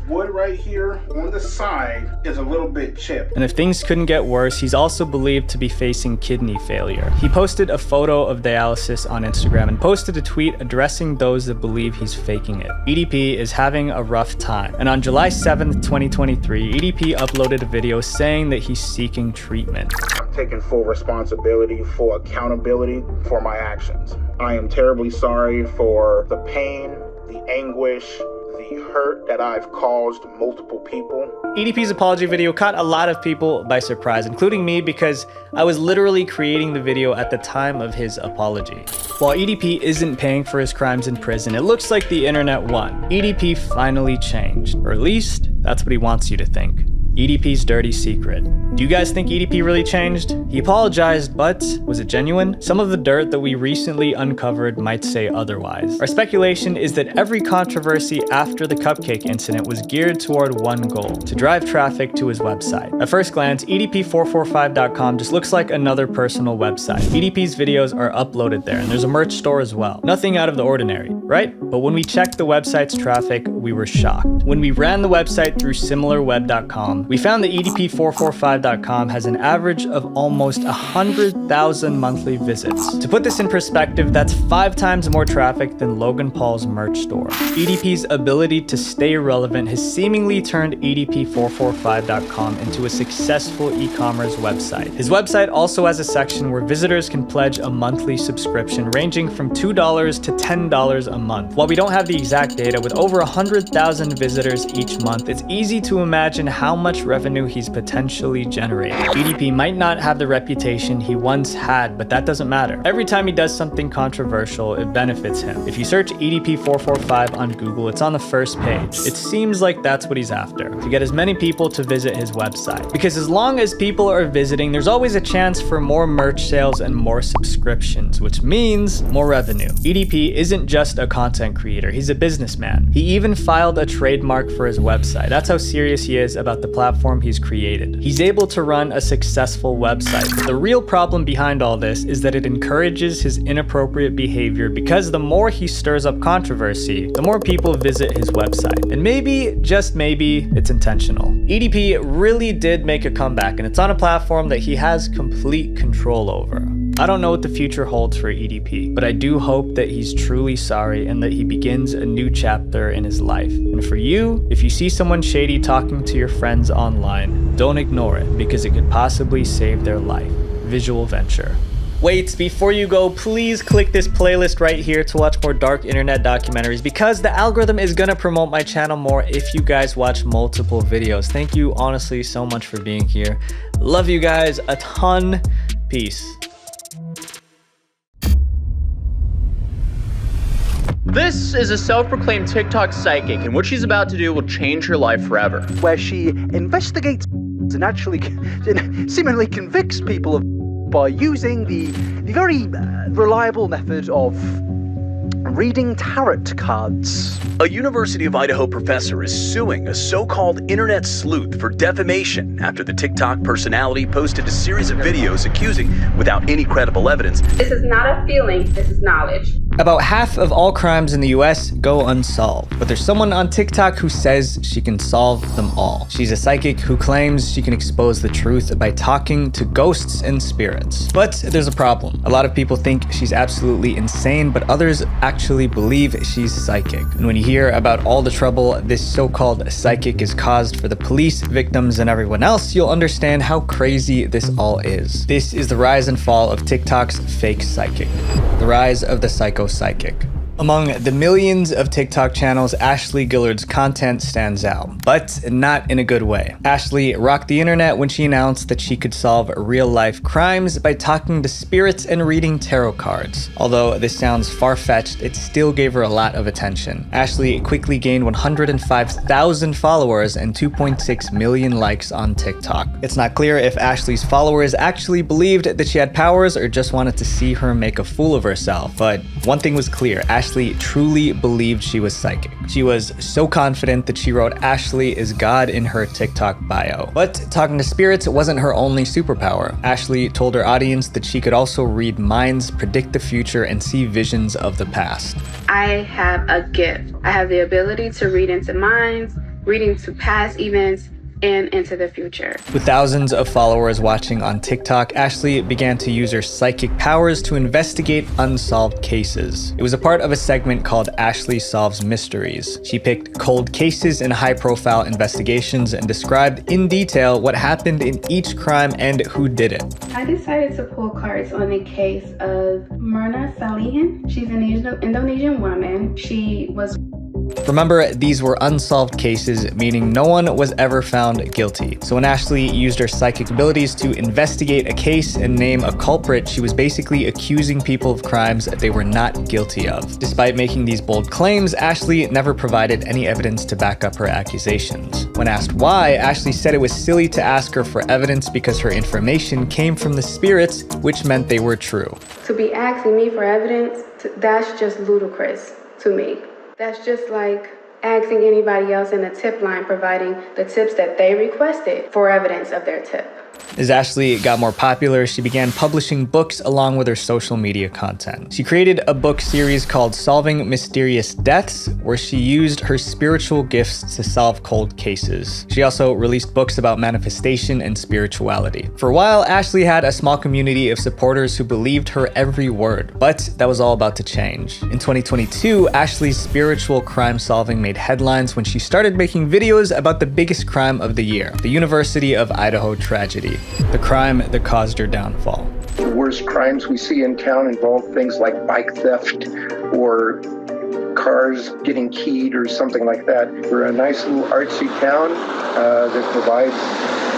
wood right here on the side is a little bit chipped. And if things couldn't get worse, he's also believed to be facing kidney failure. He posted a photo of dialysis on Instagram and posted a tweet addressing those that believe he's faking it. EDP is having a rough time. And on July 7th, 2023, EDP uploaded a video saying that he's seeking treatment. I'm taking full responsibility for accountability for my actions. I am terribly sorry for the pain, the anguish, the hurt that I've caused multiple people. EDP's apology video caught a lot of people by surprise, including me, because I was literally creating the video at the time of his apology. While EDP isn't paying for his crimes in prison, it looks like the internet won. EDP finally changed, or at least that's what he wants you to think. EDP's dirty secret. Do you guys think EDP really changed? He apologized, but was it genuine? Some of the dirt that we recently uncovered might say otherwise. Our speculation is that every controversy after the cupcake incident was geared toward one goal: to drive traffic to his website. At first glance, EDP445.com just looks like another personal website. EDP's videos are uploaded there, and there's a merch store as well. Nothing out of the ordinary, right? But when we checked the website's traffic, we were shocked. When we ran the website through similarweb.com, we found that EDP445.com has an average of almost 100,000 monthly visits. To put this in perspective, that's 5 times more traffic than Logan Paul's merch store. EDP's ability to stay relevant has seemingly turned EDP445.com into a successful e-commerce website. His website also has a section where visitors can pledge a monthly subscription ranging from $2 to $10 a month. While we don't have the exact data, with over 100,000 visitors each month, it's easy to imagine how much revenue he's potentially generating. EDP might not have the reputation he once had, but that doesn't matter. Every time he does something controversial, it benefits him. If you search EDP445 on Google, it's on the first page. It seems like that's what he's after, to get as many people to visit his website. Because as long as people are visiting, there's always a chance for more merch sales and more subscriptions, which means more revenue. EDP isn't just a content creator, he's a businessman. He even filed a trademark for his website. That's how serious he is about the platform he's created. He's able to run a successful website, but the real problem behind all this is that it encourages his inappropriate behavior, because the more he stirs up controversy, the more people visit his website. And maybe, just maybe, it's intentional. EDP really did make a comeback, and it's on a platform that he has complete control over. I don't know what the future holds for EDP, but I do hope that he's truly sorry and that he begins a new chapter in his life. And for you, if you see someone shady talking to your friends online, don't ignore it, because it could possibly save their life. Visual Venture. Wait, before you go, please click this playlist right here to watch more dark internet documentaries, because the algorithm is gonna promote my channel more if you guys watch multiple videos. Thank you honestly so much for being here. Love you guys a ton. Peace. This is a self-proclaimed TikTok psychic, and what she's about to do will change her life forever. Where she investigates and actually seemingly convicts people of by using the very reliable method of reading tarot cards. A University of Idaho professor is suing a so-called internet sleuth for defamation after the TikTok personality posted a series of videos accusing, without any credible evidence, "This is not a feeling, this is knowledge." About half of all crimes in the US go unsolved, but there's someone on TikTok who says she can solve them all. She's a psychic who claims she can expose the truth by talking to ghosts and spirits. But there's a problem. A lot of people think she's absolutely insane, but others actually believe she's psychic. And when you hear about all the trouble this so-called psychic is caused for the police, victims, and everyone else, you'll understand how crazy this all is. This is the rise and fall of TikTok's fake psychic. The rise of the psycho psychic. Among the millions of TikTok channels, Ashley Gillard's content stands out, but not in a good way. Ashley rocked the internet when she announced that she could solve real-life crimes by talking to spirits and reading tarot cards. Although this sounds far-fetched, it still gave her a lot of attention. Ashley quickly gained 105,000 followers and 2.6 million likes on TikTok. It's not clear if Ashley's followers actually believed that she had powers or just wanted to see her make a fool of herself, but one thing was clear: Ashley truly believed she was psychic. She was so confident that she wrote "Ashley is God" in her TikTok bio. But talking to spirits wasn't her only superpower. Ashley told her audience that she could also read minds, predict the future, and see visions of the past. I have a gift. I have the ability to read into minds, read into past events, and into the future. With thousands of followers watching on TikTok, Ashley began to use her psychic powers to investigate unsolved cases. It was a part of a segment called Ashley Solves Mysteries. She picked cold cases and high-profile investigations and described in detail what happened in each crime and who did it. I decided to pull cards on the case of Myrna Salihin. She's an Indonesian woman. She was... Remember, these were unsolved cases, meaning no one was ever found guilty. So when Ashley used her psychic abilities to investigate a case and name a culprit, she was basically accusing people of crimes they were not guilty of. Despite making these bold claims, Ashley never provided any evidence to back up her accusations. When asked why, Ashley said it was silly to ask her for evidence because her information came from the spirits, which meant they were true. To be asking me for evidence, that's just ludicrous to me. That's just like asking anybody else in the tip line, providing the tips that they requested for evidence of their tip. As Ashley got more popular, she began publishing books along with her social media content. She created a book series called Solving Mysterious Deaths, where she used her spiritual gifts to solve cold cases. She also released books about manifestation and spirituality. For a while, Ashley had a small community of supporters who believed her every word, but that was all about to change. In 2022, Ashley's spiritual crime solving made headlines when she started making videos about the biggest crime of the year, the University of Idaho tragedy. The crime that caused her downfall. The worst crimes we see in town involve things like bike theft or cars getting keyed or something like that. We're a nice little artsy town that provides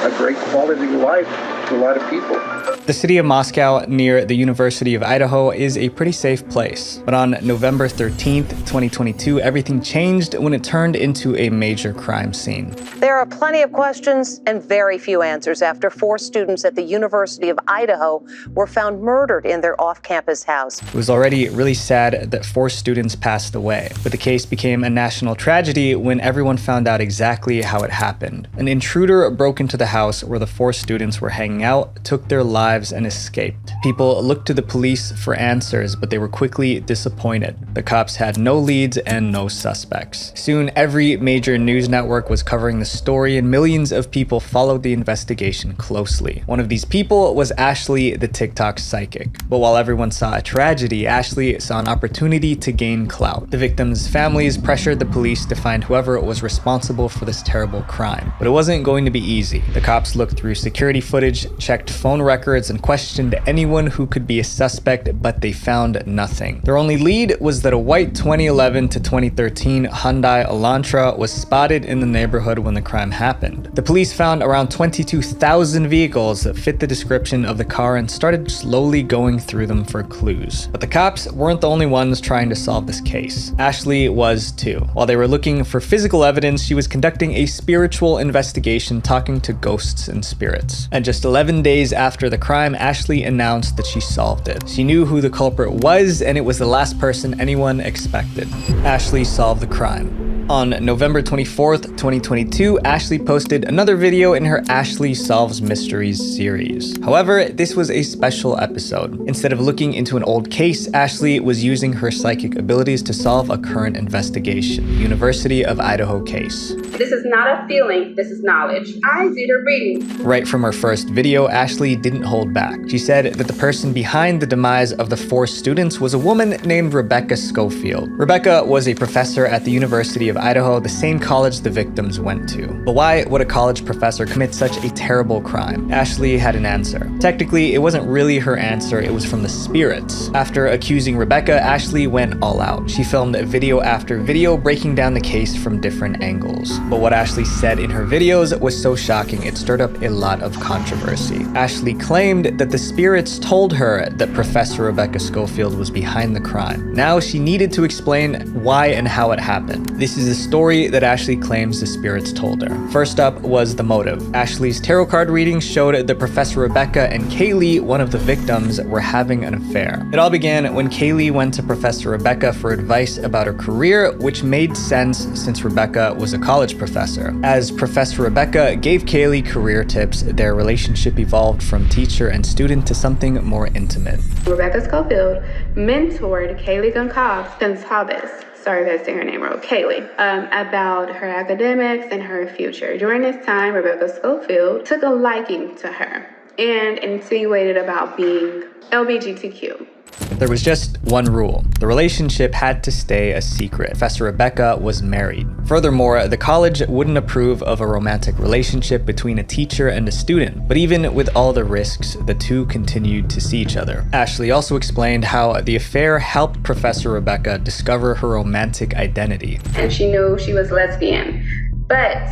a great quality of life to a lot of people. The city of Moscow, near the University of Idaho, is a pretty safe place. But on November 13th, 2022, everything changed when it turned into a major crime scene. There are plenty of questions and very few answers after 4 students at the University of Idaho were found murdered in their off-campus house. It was already really sad that 4 students passed away, but the case became a national tragedy when everyone found out exactly how it happened. An intruder broke into the house where the 4 students were hanging out, took their lives, and escaped. People looked to the police for answers, but they were quickly disappointed. The cops had no leads and no suspects. Soon, every major news network was covering the story, and millions of people followed the investigation closely. One of these people was Ashley, the TikTok psychic. But while everyone saw a tragedy, Ashley saw an opportunity to gain clout. The victims' families pressured the police to find whoever was responsible for this terrible crime. But it wasn't going to be easy. The cops looked through security footage, checked phone records, and questioned anyone who could be a suspect, but they found nothing. Their only lead was that a white 2011 to 2013 Hyundai Elantra was spotted in the neighborhood when the crime happened. The police found around 22,000 vehicles that fit the description of the car and started slowly going through them for clues. But the cops weren't the only ones trying to solve this case. Ashley was too. While they were looking for physical evidence, she was conducting a spiritual investigation, talking to ghosts and spirits. And just 11 days after the crime, Ashley announced that she solved it. She knew who the culprit was, and it was the last person anyone expected. Ashley solved the crime. On November 24th, 2022, Ashley posted another video in her Ashley Solves Mysteries series. However, this was a special episode. Instead of looking into an old case, Ashley was using her psychic abilities to solve a current investigation, University of Idaho case. This is not a feeling, this is knowledge. I did a reading. Right from her first video, Ashley didn't hold back. She said that the person behind the demise of the 4 students was a woman named Rebecca Schofield. Rebecca was a professor at the University of Idaho, the same college the victims went to. But why would a college professor commit such a terrible crime? Ashley had an answer. Technically, it wasn't really her answer, it was from the spirits. After accusing Rebecca, Ashley went all out. She filmed video after video breaking down the case from different angles. But what Ashley said in her videos was so shocking, it stirred up a lot of controversy. Ashley claimed that the spirits told her that Professor Rebecca Schofield was behind the crime. Now she needed to explain why and how it happened. This is the story that Ashley claims the spirits told her. First up was the motive. Ashley's tarot card reading showed that Professor Rebecca and Kaylee, one of the victims, were having an affair. It all began when Kaylee went to Professor Rebecca for advice about her career, which made sense since Rebecca was a college professor. As Professor Rebecca gave Kaylee career tips, their relationship evolved from teacher and student to something more intimate. Rebecca Schofield mentored Kaylee Gonçalves, sorry if I say her name wrong, Kaylee, about her academics and her future. During this time, Rebecca Schofield took a liking to her and insinuated about being LGBTQ. There was just one rule. The relationship had to stay a secret. Professor Rebecca was married. Furthermore, the college wouldn't approve of a romantic relationship between a teacher and a student. But even with all the risks, the two continued to see each other. Ashley also explained how the affair helped Professor Rebecca discover her romantic identity. And she knew she was lesbian, but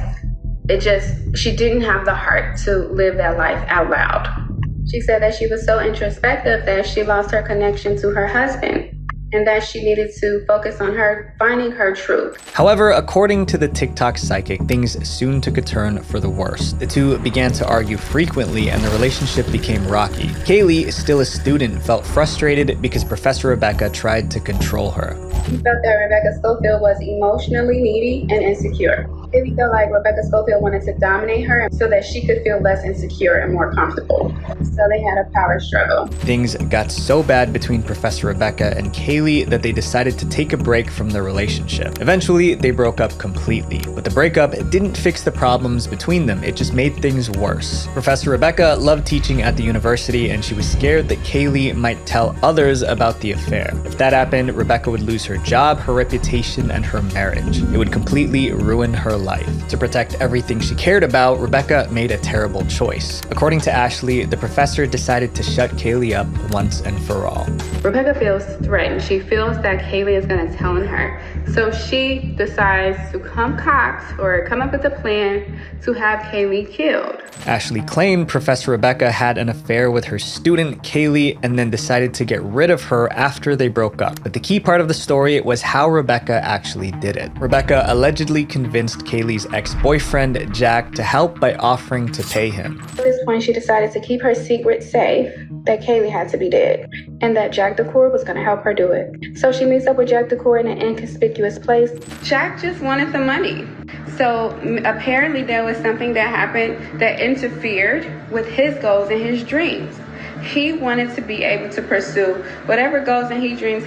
she didn't have the heart to live that life out loud. She said that she was so introspective that she lost her connection to her husband and that she needed to focus on her finding her truth. However, according to the TikTok psychic, things soon took a turn for the worse. The two began to argue frequently and the relationship became rocky. Kaylee, still a student, felt frustrated because Professor Rebecca tried to control her. She felt that Rebecca Schofield was emotionally needy and insecure. Kaylee felt like Rebecca Schofield wanted to dominate her so that she could feel less insecure and more comfortable. So they had a power struggle. Things got so bad between Professor Rebecca and Kaylee that they decided to take a break from the relationship. Eventually, they broke up completely, but the breakup didn't fix the problems between them, it just made things worse. Professor Rebecca loved teaching at the university and she was scared that Kaylee might tell others about the affair. If that happened, Rebecca would lose her job, her reputation, and her marriage. It would completely ruin her life. To protect everything she cared about, Rebecca made a terrible choice. According to Ashley, the professor decided to shut Kaylee up once and for all. Rebecca feels threatened. She feels that Kaylee is going to tell on her. So she decides to concoct or come up with a plan to have Kaylee killed. Ashley claimed Professor Rebecca had an affair with her student, Kaylee, and then decided to get rid of her after they broke up. But the key part of the story was how Rebecca actually did it. Rebecca allegedly convinced Kaylee's ex-boyfriend, Jack, to help by offering to pay him. At this point, she decided to keep her secret safe that Kaylee had to be dead and that Jack DeCour was going to help her do it. So she meets up with Jack DeCour in an inconspicuous place. Jack just wanted the money. So apparently there was something that happened that interfered with his goals and his dreams. He wanted to be able to pursue whatever goals and dreams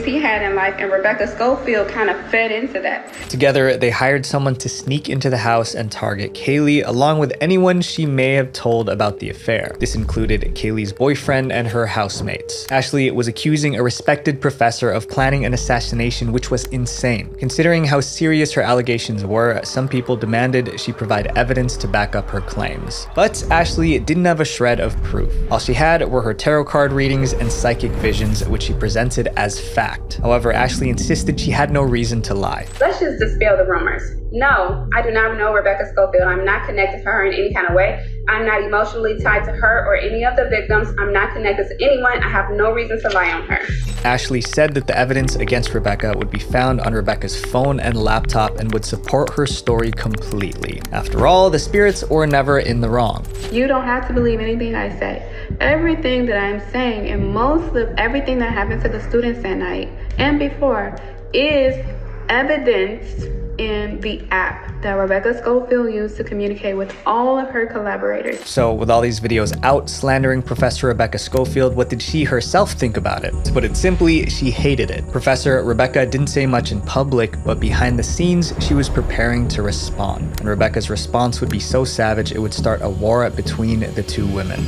he had in life, and Rebecca Schofield kind of fed into that. Together, they hired someone to sneak into the house and target Kaylee, along with anyone she may have told about the affair. This included Kaylee's boyfriend and her housemates. Ashley was accusing a respected professor of planning an assassination, which was insane. Considering how serious her allegations were, some people demanded she provide evidence to back up her claims. But Ashley didn't have a shred of proof. All she had were her tarot card readings and psychic visions, which she presented as fact. However, Ashley insisted she had no reason to lie. Let's just dispel the rumors. No, I do not know Rebecca Schofield. I'm not connected to her in any kind of way. I'm not emotionally tied to her or any of the victims. I'm not connected to anyone. I have no reason to lie on her. Ashley said that the evidence against Rebecca would be found on Rebecca's phone and laptop and would support her story completely. After all, the spirits were never in the wrong. You don't have to believe anything I say. Everything that I'm saying and most of everything that happened to the students that night and before is evidenced in the app that Rebecca Schofield used to communicate with all of her collaborators. So with all these videos out slandering Professor Rebecca Schofield, what did she herself think about it? To put it simply, she hated it. Professor Rebecca didn't say much in public, but behind the scenes, she was preparing to respond. And Rebecca's response would be so savage, it would start a war between the two women.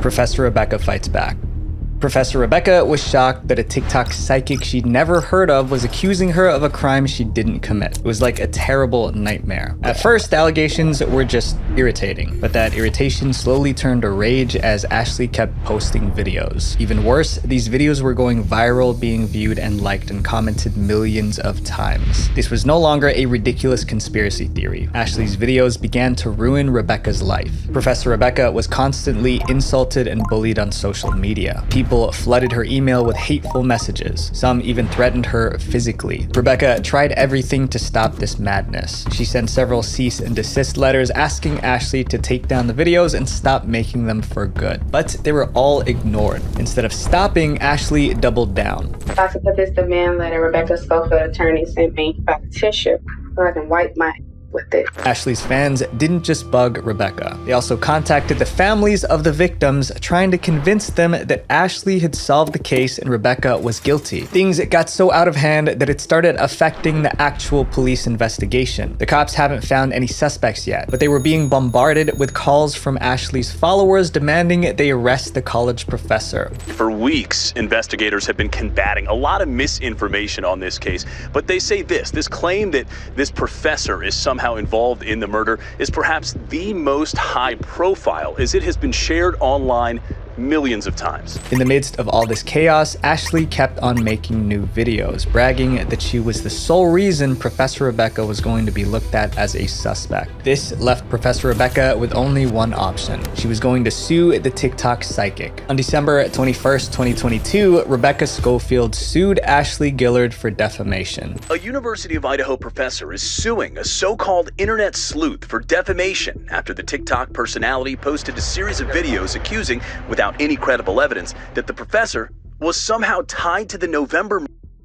Professor Rebecca fights back. Professor Rebecca was shocked that a TikTok psychic she'd never heard of was accusing her of a crime she didn't commit. It was like a terrible nightmare. At first, the allegations were just irritating, but that irritation slowly turned to rage as Ashley kept posting videos. Even worse, these videos were going viral, being viewed and liked and commented millions of times. This was no longer a ridiculous conspiracy theory. Ashley's videos began to ruin Rebecca's life. Professor Rebecca was constantly insulted and bullied on social media. People flooded her email with hateful messages. Some even threatened her physically. Rebecca tried everything to stop this madness. She sent several cease and desist letters asking Ashley to take down the videos and stop making them for good. But they were all ignored. Instead of stopping, Ashley doubled down. I to put this demand letter Rebecca Schofield attorney sent me by tissue so I can wipe my with it. Ashley's fans didn't just bug Rebecca. They also contacted the families of the victims, trying to convince them that Ashley had solved the case and Rebecca was guilty. Things got so out of hand that it started affecting the actual police investigation. The cops haven't found any suspects yet, but they were being bombarded with calls from Ashley's followers demanding they arrest the college professor. For weeks, investigators have been combating a lot of misinformation on this case, but they say this claim that this professor is somehow involved in the murder is perhaps the most high profile, as it has been shared online millions of times. In the midst of all this chaos, Ashley kept on making new videos, bragging that she was the sole reason Professor Rebecca was going to be looked at as a suspect. This left Professor Rebecca with only one option. She was going to sue the TikTok psychic. On December 21st, 2022, Rebecca Schofield sued Ashley Gillard for defamation. A University of Idaho professor is suing a so-called internet sleuth for defamation after the TikTok personality posted a series of videos accusing, without any credible evidence, that the professor was somehow tied to the November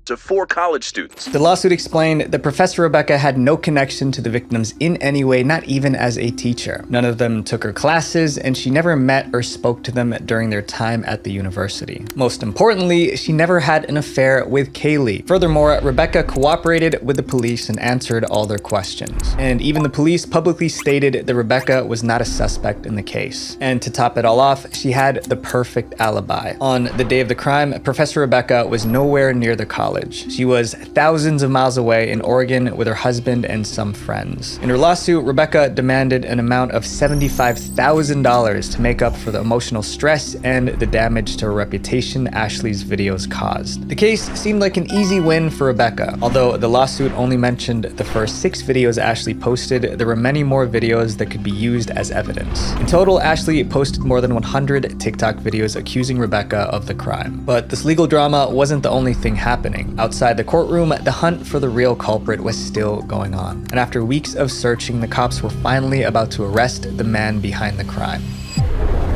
of 4 college students. The lawsuit explained that Professor Rebecca had no connection to the victims in any way, not even as a teacher. None of them took her classes, and she never met or spoke to them during their time at the university. Most importantly, she never had an affair with Kaylee. Furthermore, Rebecca cooperated with the police and answered all their questions. And even the police publicly stated that Rebecca was not a suspect in the case. And to top it all off, she had the perfect alibi. On the day of the crime, Professor Rebecca was nowhere near the college. She was thousands of miles away in Oregon with her husband and some friends. In her lawsuit, Rebecca demanded an amount of $75,000 to make up for the emotional stress and the damage to her reputation Ashley's videos caused. The case seemed like an easy win for Rebecca. Although the lawsuit only mentioned the first 6 videos Ashley posted, there were many more videos that could be used as evidence. In total, Ashley posted more than 100 TikTok videos accusing Rebecca of the crime. But this legal drama wasn't the only thing happening. Outside the courtroom, the hunt for the real culprit was still going on. And after weeks of searching, the cops were finally about to arrest the man behind the crime.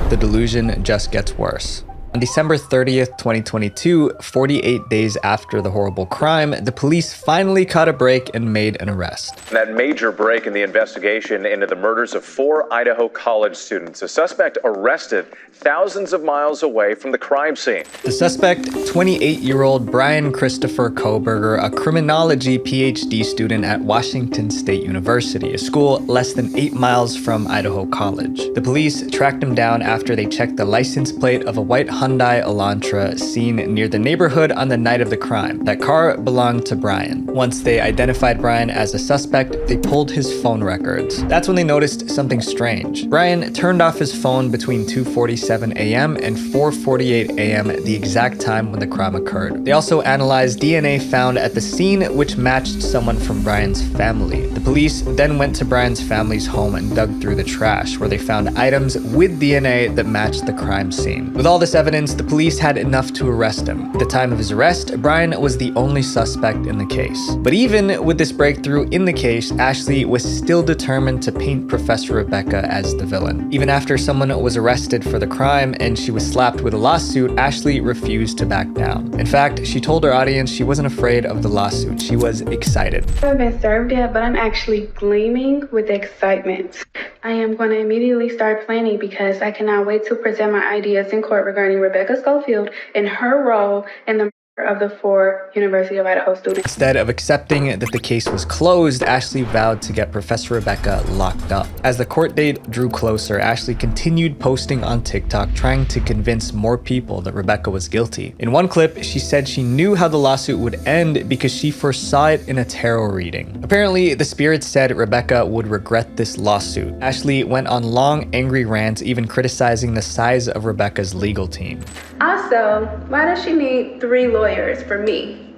The delusion just gets worse. On December 30th, 2022, 48 days after the horrible crime, the police finally caught a break and made an arrest. That major break in the investigation into the murders of 4 Idaho college students. A suspect arrested thousands of miles away from the crime scene. The suspect, 28-year-old Brian Christopher Koberger, a criminology PhD student at Washington State University, a school less than 8 miles from Idaho College. The police tracked him down after they checked the license plate of a white Hyundai Elantra seen near the neighborhood on the night of the crime. That car belonged to Brian. Once they identified Brian as a suspect, they pulled his phone records. That's when they noticed something strange. Brian turned off his phone between 2:47 a.m. and 4:48 a.m., the exact time when the crime occurred. They also analyzed DNA found at the scene, which matched someone from Brian's family. The police then went to Brian's family's home and dug through the trash, where they found items with DNA that matched the crime scene. With all this evidence evidence, the police had enough to arrest him. At the time of his arrest, Brian was the only suspect in the case. But even with this breakthrough in the case, Ashley was still determined to paint Professor Rebecca as the villain. Even after someone was arrested for the crime and she was slapped with a lawsuit, Ashley refused to back down. In fact, she told her audience she wasn't afraid of the lawsuit. She was excited. I haven't been served yet, but I'm actually gleaming with excitement. I am going to immediately start planning because I cannot wait to present my ideas in court regarding Rebecca Schofield and her role in the of the 4 University of Idaho students. Instead of accepting that the case was closed, Ashley vowed to get Professor Rebecca locked up. As the court date drew closer, Ashley continued posting on TikTok trying to convince more people that Rebecca was guilty. In one clip, she said she knew how the lawsuit would end because she foresaw it in a tarot reading. Apparently, the spirits said Rebecca would regret this lawsuit. Ashley went on long, angry rants, even criticizing the size of Rebecca's legal team. Also, why does she need 3 lawyers for me?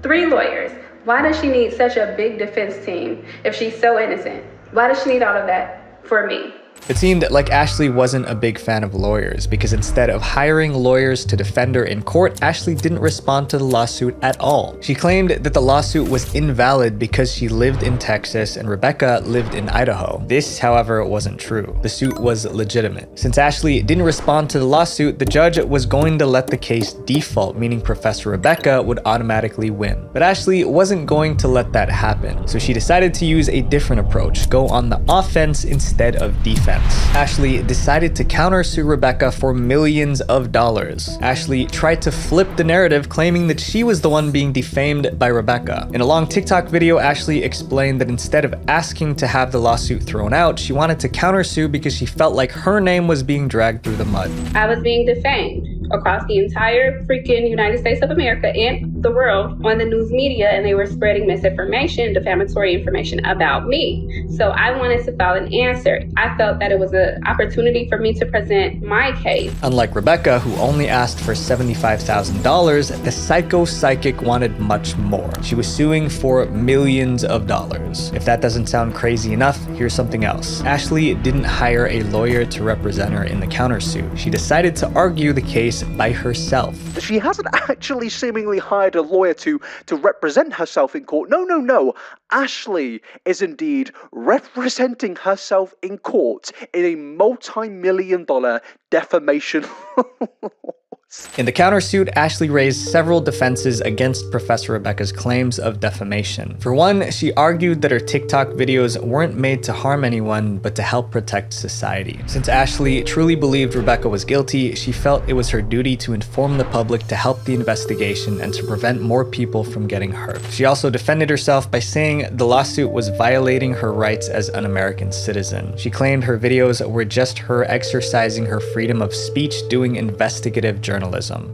3 lawyers. Why does she need such a big defense team if she's so innocent? Why does she need all of that for me? It seemed like Ashley wasn't a big fan of lawyers because instead of hiring lawyers to defend her in court, Ashley didn't respond to the lawsuit at all. She claimed that the lawsuit was invalid because she lived in Texas and Rebecca lived in Idaho. This, however, wasn't true. The suit was legitimate. Since Ashley didn't respond to the lawsuit, the judge was going to let the case default, meaning Professor Rebecca would automatically win. But Ashley wasn't going to let that happen, so she decided to use a different approach, go on the offense instead of defense. Ashley decided to countersue Rebecca for millions of dollars. Ashley tried to flip the narrative, claiming that she was the one being defamed by Rebecca. In a long TikTok video, Ashley explained that instead of asking to have the lawsuit thrown out, she wanted to countersue because she felt like her name was being dragged through the mud. I was being defamed across the entire freaking United States of America and the world on the news media, and they were spreading misinformation, defamatory information about me. So I wanted to file an answer. I felt that it was an opportunity for me to present my case. Unlike Rebecca, who only asked for $75,000, the psychic wanted much more. She was suing for millions of dollars. If that doesn't sound crazy enough, here's something else. Ashley didn't hire a lawyer to represent her in the countersuit. She decided to argue the case by herself. She hasn't actually seemingly hired a lawyer to represent herself in court. No. Ashley is indeed representing herself in court in a multi-million-dollar defamation In the countersuit, Ashley raised several defenses against Professor Rebecca's claims of defamation. For one, she argued that her TikTok videos weren't made to harm anyone, but to help protect society. Since Ashley truly believed Rebecca was guilty, she felt it was her duty to inform the public to help the investigation and to prevent more people from getting hurt. She also defended herself by saying the lawsuit was violating her rights as an American citizen. She claimed her videos were just her exercising her freedom of speech doing investigative journalism.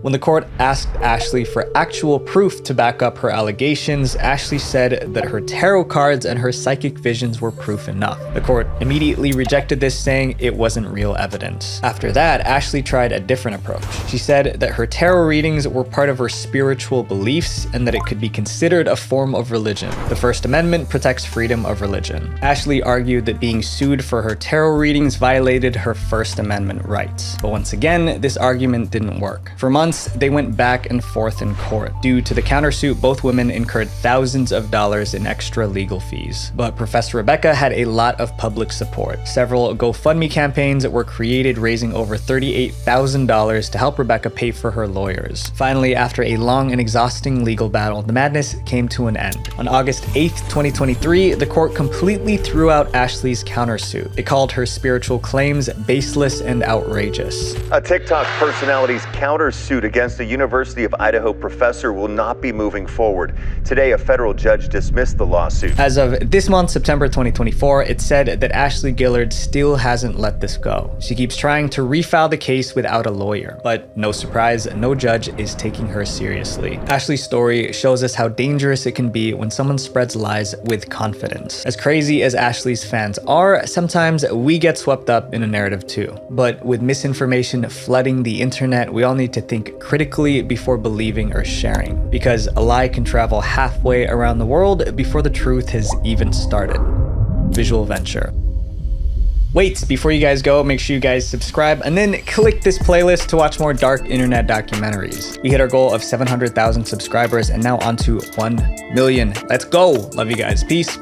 When the court asked Ashley for actual proof to back up her allegations, Ashley said that her tarot cards and her psychic visions were proof enough. The court immediately rejected this, saying it wasn't real evidence. After that, Ashley tried a different approach. She said that her tarot readings were part of her spiritual beliefs and that it could be considered a form of religion. The First Amendment protects freedom of religion. Ashley argued that being sued for her tarot readings violated her First Amendment rights. But once again, this argument didn't work. For months, they went back and forth in court. Due to the countersuit, both women incurred thousands of dollars in extra legal fees. But Professor Rebecca had a lot of public support. Several GoFundMe campaigns were created, raising over $38,000 to help Rebecca pay for her lawyers. Finally, after a long and exhausting legal battle, the madness came to an end. On August 8th, 2023, the court completely threw out Ashley's countersuit. It called her spiritual claims baseless and outrageous. A TikTok personality's countersuit against a University of Idaho professor will not be moving forward. Today, a federal judge dismissed the lawsuit. As of this month, September 2024, it said that Ashley Gillard still hasn't let this go. She keeps trying to refile the case without a lawyer, but no surprise, no judge is taking her seriously. Ashley's story shows us how dangerous it can be when someone spreads lies with confidence. As crazy as Ashley's fans are, sometimes we get swept up in a narrative too. But with misinformation flooding the internet, we all need to think critically before believing or sharing, because a lie can travel halfway around the world before the truth has even started. Visual Venture. Wait, before you guys go, make sure you guys subscribe and then click this playlist to watch more dark internet documentaries. We hit our goal of 700,000 subscribers and now on to 1 million. Let's go. Love you guys. Peace.